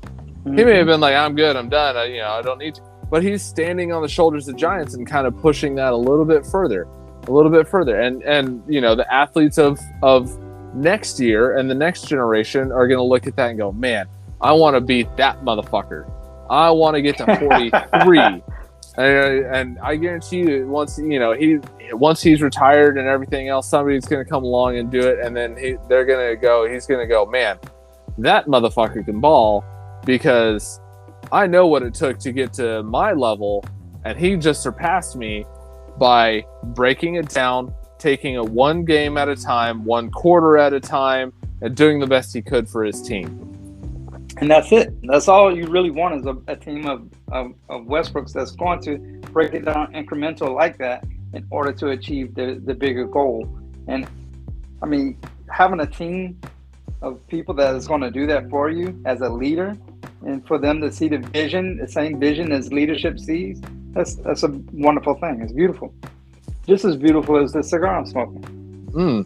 Mm-hmm. He may have been like, I'm good, I'm done. I don't need to. but he's standing on the shoulders of giants and kind of pushing that a little bit further. And you know, the athletes of next year and the next generation are going to look at that and go, man, I want to beat that motherfucker. I want to get to 43. And I guarantee you, once he's retired and everything else, somebody's going to come along and do it, and then he's going to go, man, that motherfucker can ball, because I know what it took to get to my level, and he just surpassed me by breaking it down, taking it one game at a time, one quarter at a time, and doing the best he could for his team. And that's it. That's all you really want is a team of Westbrooks that's going to break it down incremental like that in order to achieve the bigger goal. And I mean, having a team of people that is going to do that for you as a leader, and for them to see the same vision as leadership sees, that's a wonderful thing. It's beautiful. Just as beautiful as the cigar I'm smoking.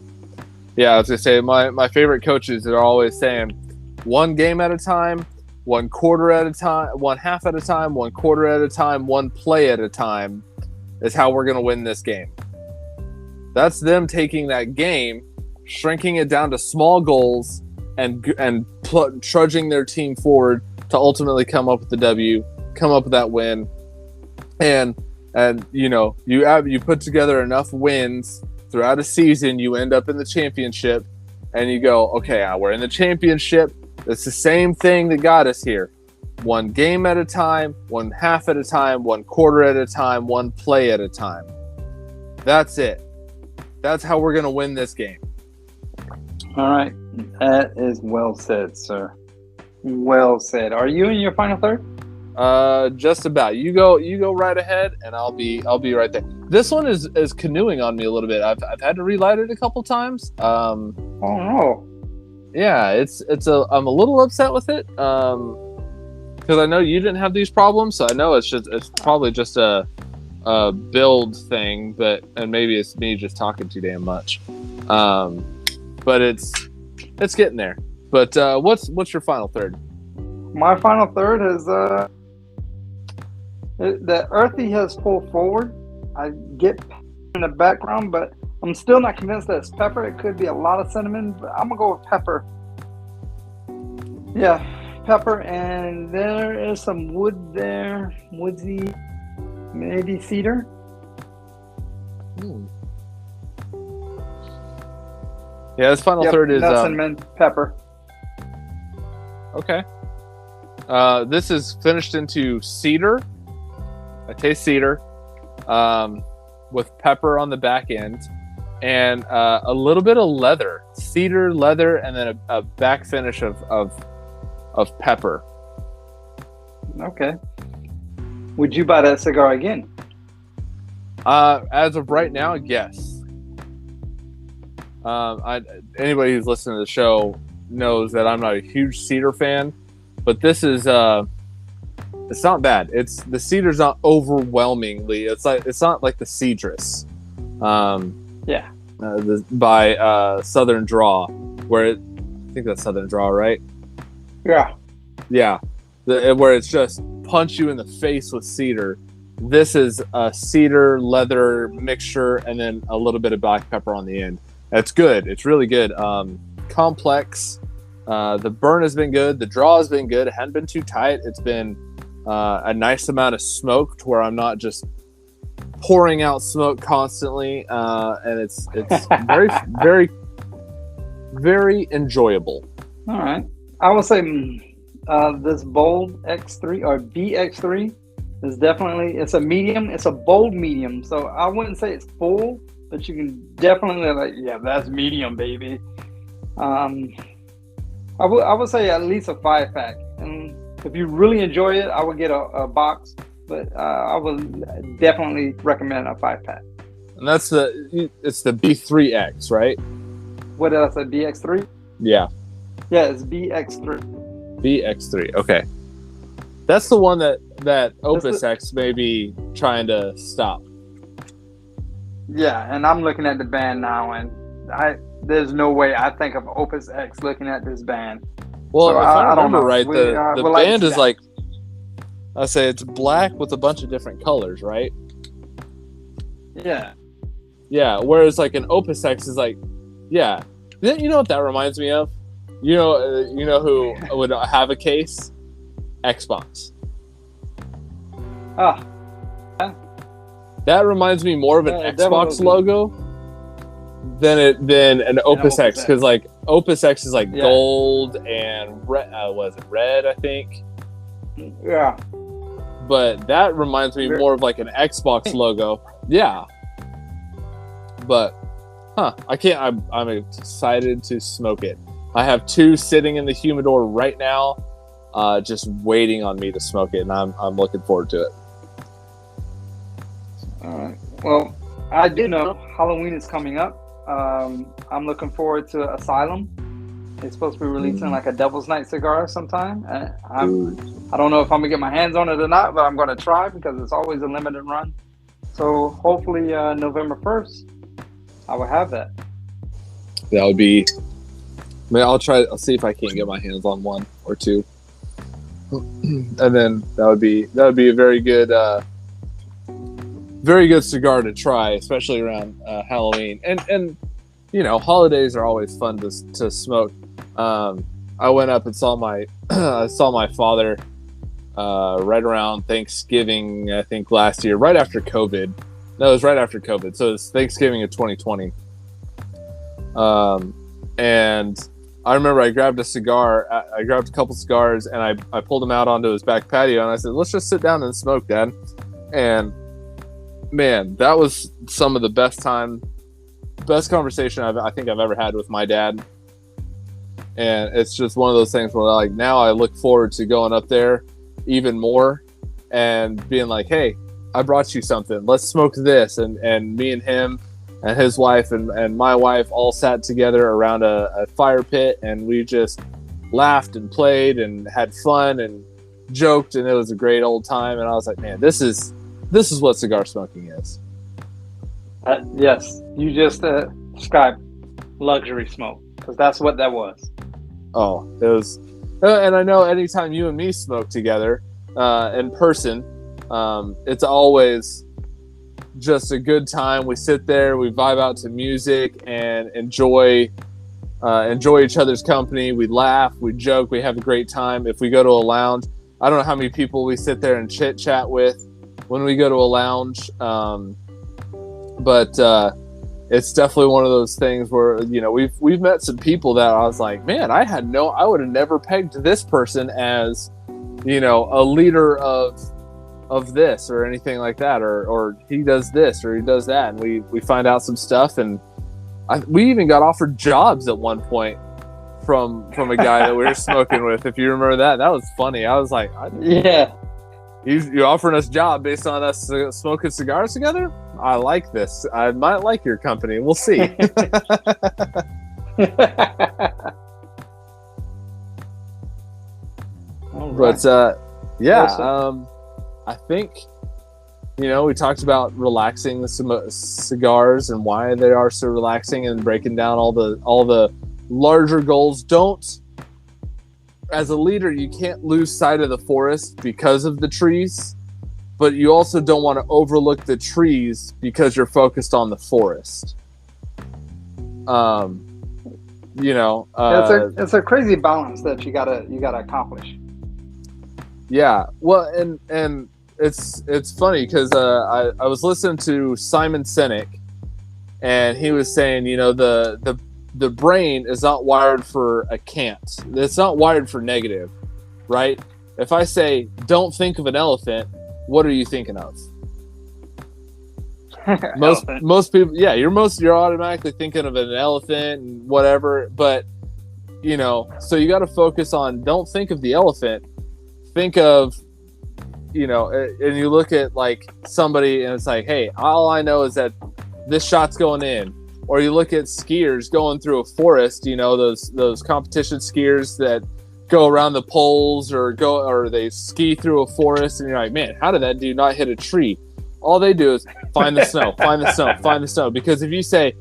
Yeah, I was going to say, my favorite coaches are always saying, one game at a time, one quarter at a time, one half at a time, one quarter at a time, one play at a time is how we're going to win this game. That's them taking that game, shrinking it down to small goals, and trudging their team forward to ultimately come up with the W, come up with that win. And you know, you put together enough wins throughout a season, you end up in the championship, and you go, okay, we're in the championship. It's the same thing that got us here. One game at a time, one half at a time, one quarter at a time, one play at a time. That's it. That's how we're going to win this game. All right. That is well said, sir. Well said. Are you in your final third? Just about. You go right ahead, and I'll be right there. This one is canoeing on me a little bit. I've had to relight it a couple times. Oh no. Yeah, I'm a little upset with it. Because I know you didn't have these problems, so I know it's probably just a build thing, and maybe it's me just talking too damn much. But it's getting there. But what's your final third? My final third is the earthy has pulled forward. I get in the background, but I'm still not convinced that it's pepper. It could be a lot of cinnamon, but I'm gonna go with pepper. Yeah, pepper, and there is some wood there, woodsy, maybe cedar. Yeah, this final third is cinnamon, pepper. Okay. This is finished into cedar. I taste cedar, with pepper on the back end, and a little bit of leather, cedar, leather, and then a back finish of pepper. Okay. Would you buy that cigar again? As of right now, yes. Anybody who's listening to the show knows that I'm not a huge cedar fan, but this is it's not bad. The cedar's not overwhelmingly. It's not like the Cedrus. By Southern Draw, I think that's Southern Draw, right? Yeah. Where it's just punch you in the face with cedar. This is a cedar leather mixture, and then a little bit of black pepper on the end. It's good. It's really good. Complex. The burn has been good. The draw has been good. It hadn't been too tight. It's been a nice amount of smoke to where I'm not just pouring out smoke constantly, and it's very, very, very enjoyable. All right. I would say this bold X3 or BX3 is definitely, it's a medium. It's a bold medium. So I wouldn't say it's full, but you can definitely that's medium, baby. I would say at least a 5-pack. And if you really enjoy it, I would get a box, but I would definitely recommend a 5-pack. And it's the B3X, right? What did I say? BX3? Yeah. Yeah, it's BX3. BX3. Okay. That's the one that Opus X may be trying to stop. Yeah, and I'm looking at the band now, and there's no way I think of Opus X looking at this band. Well, so if I remember right, the band is like I say it's black with a bunch of different colors, right? Yeah. Yeah. Whereas like an Opus X is like, yeah. You know what that reminds me of? You know who would have a case? Xbox. Ah. That reminds me more of an Xbox logo than an Opus X, because like Opus X is like gold and red. Was it red? I think. Yeah. But that reminds me more of like an Xbox logo. Yeah. But, I can't. I'm excited to smoke it. I have 2 sitting in the humidor right now, just waiting on me to smoke it, and I'm looking forward to it. All right. Well, I do know Halloween is coming up. I'm looking forward to Asylum. It's supposed to be releasing like a Devil's Night cigar sometime. I don't know if I'm gonna get my hands on it or not, but I'm gonna try because it's always a limited run. So hopefully November 1st, I will have that. That would be. I mean, I'll see if I can't get my hands on 1 or 2, and then that would be a very good cigar to try, especially around Halloween. And you know, holidays are always fun to smoke. I went up and saw my father right around Thanksgiving, I think last year, right after COVID. No, it was right after COVID. So it's Thanksgiving of 2020. And I remember I grabbed a cigar. I grabbed a couple cigars and I pulled them out onto his back patio and I said, "Let's just sit down and smoke, Dad." And man, that was some of the best conversation I think I've ever had with my dad. And it's just one of those things where like now I look forward to going up there even more and being like, "Hey, I brought you something. Let's smoke this." And me and him and his wife and my wife all sat together around a fire pit and we just laughed and played and had fun and joked, and it was a great old time. And I was like, man, this is what cigar smoking is. Yes, you just described luxury smoke, because that's what that was. Oh, it was. And I know anytime you and me smoke together in person, it's always just a good time. We sit there, we vibe out to music and enjoy each other's company. We laugh, we joke, we have a great time. If we go to a lounge, I don't know how many people we sit there and chit chat with when we go to a lounge. But it's definitely one of those things where, you know, we've met some people that I was like, man, I would have never pegged this person as, you know, a leader of this or anything like that, or he does this or he does that, and we find out some stuff, and we even got offered jobs at one point from a guy that we were smoking with. If you remember that was funny. I was like, yeah, you're offering us job based on us smoking cigars together? I like this. I might like your company. We'll see. All right. But yeah, I think, you know, we talked about relaxing the cigars and why they are so relaxing, and breaking down all the larger goals. As a leader, you can't lose sight of the forest because of the trees, but you also don't want to overlook the trees because you're focused on the forest. You know, it's a crazy balance that you gotta accomplish. Yeah, well, and it's funny because I was listening to Simon Sinek, and he was saying, you know, the brain is not wired for a can't. It's not wired for negative, right? If I say, don't think of an elephant, what are you thinking of? Most people, yeah, you're automatically thinking of an elephant and whatever. But, you know, so you got to focus on, don't think of the elephant. Think of, you know, and you look at like somebody and it's like, hey, all I know is that this shot's going in. Or you look at skiers going through a forest, you know, those competition skiers that go around the poles or they ski through a forest, and you're like, man, how did that dude not hit a tree? All they do is find the snow, find the snow, find the snow. Because if you say,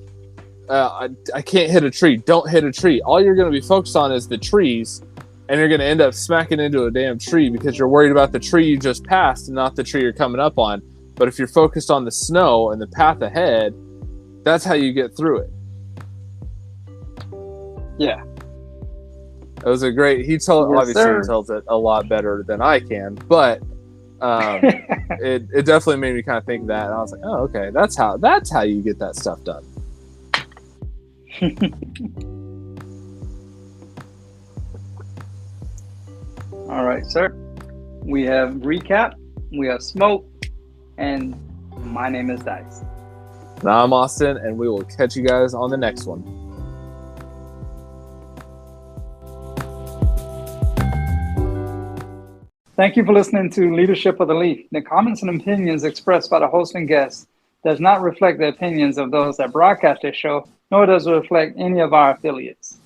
I can't hit a tree, don't hit a tree, all you're going to be focused on is the trees, and you're going to end up smacking into a damn tree because you're worried about the tree you just passed and not the tree you're coming up on. But if you're focused on the snow and the path ahead, that's how you get through it. Yeah. It was a great, he tells it a lot better than I can, but it definitely made me kind of think that. And I was like, oh, okay, that's how you get that stuff done. All right, sir. We have recap, we have smoke, and my name is Dice. And I'm Austin, and we will catch you guys on the next one. Thank you for listening to Leadership of the Leaf. The comments and opinions expressed by the host and guests does not reflect the opinions of those that broadcast this show, nor does it reflect any of our affiliates.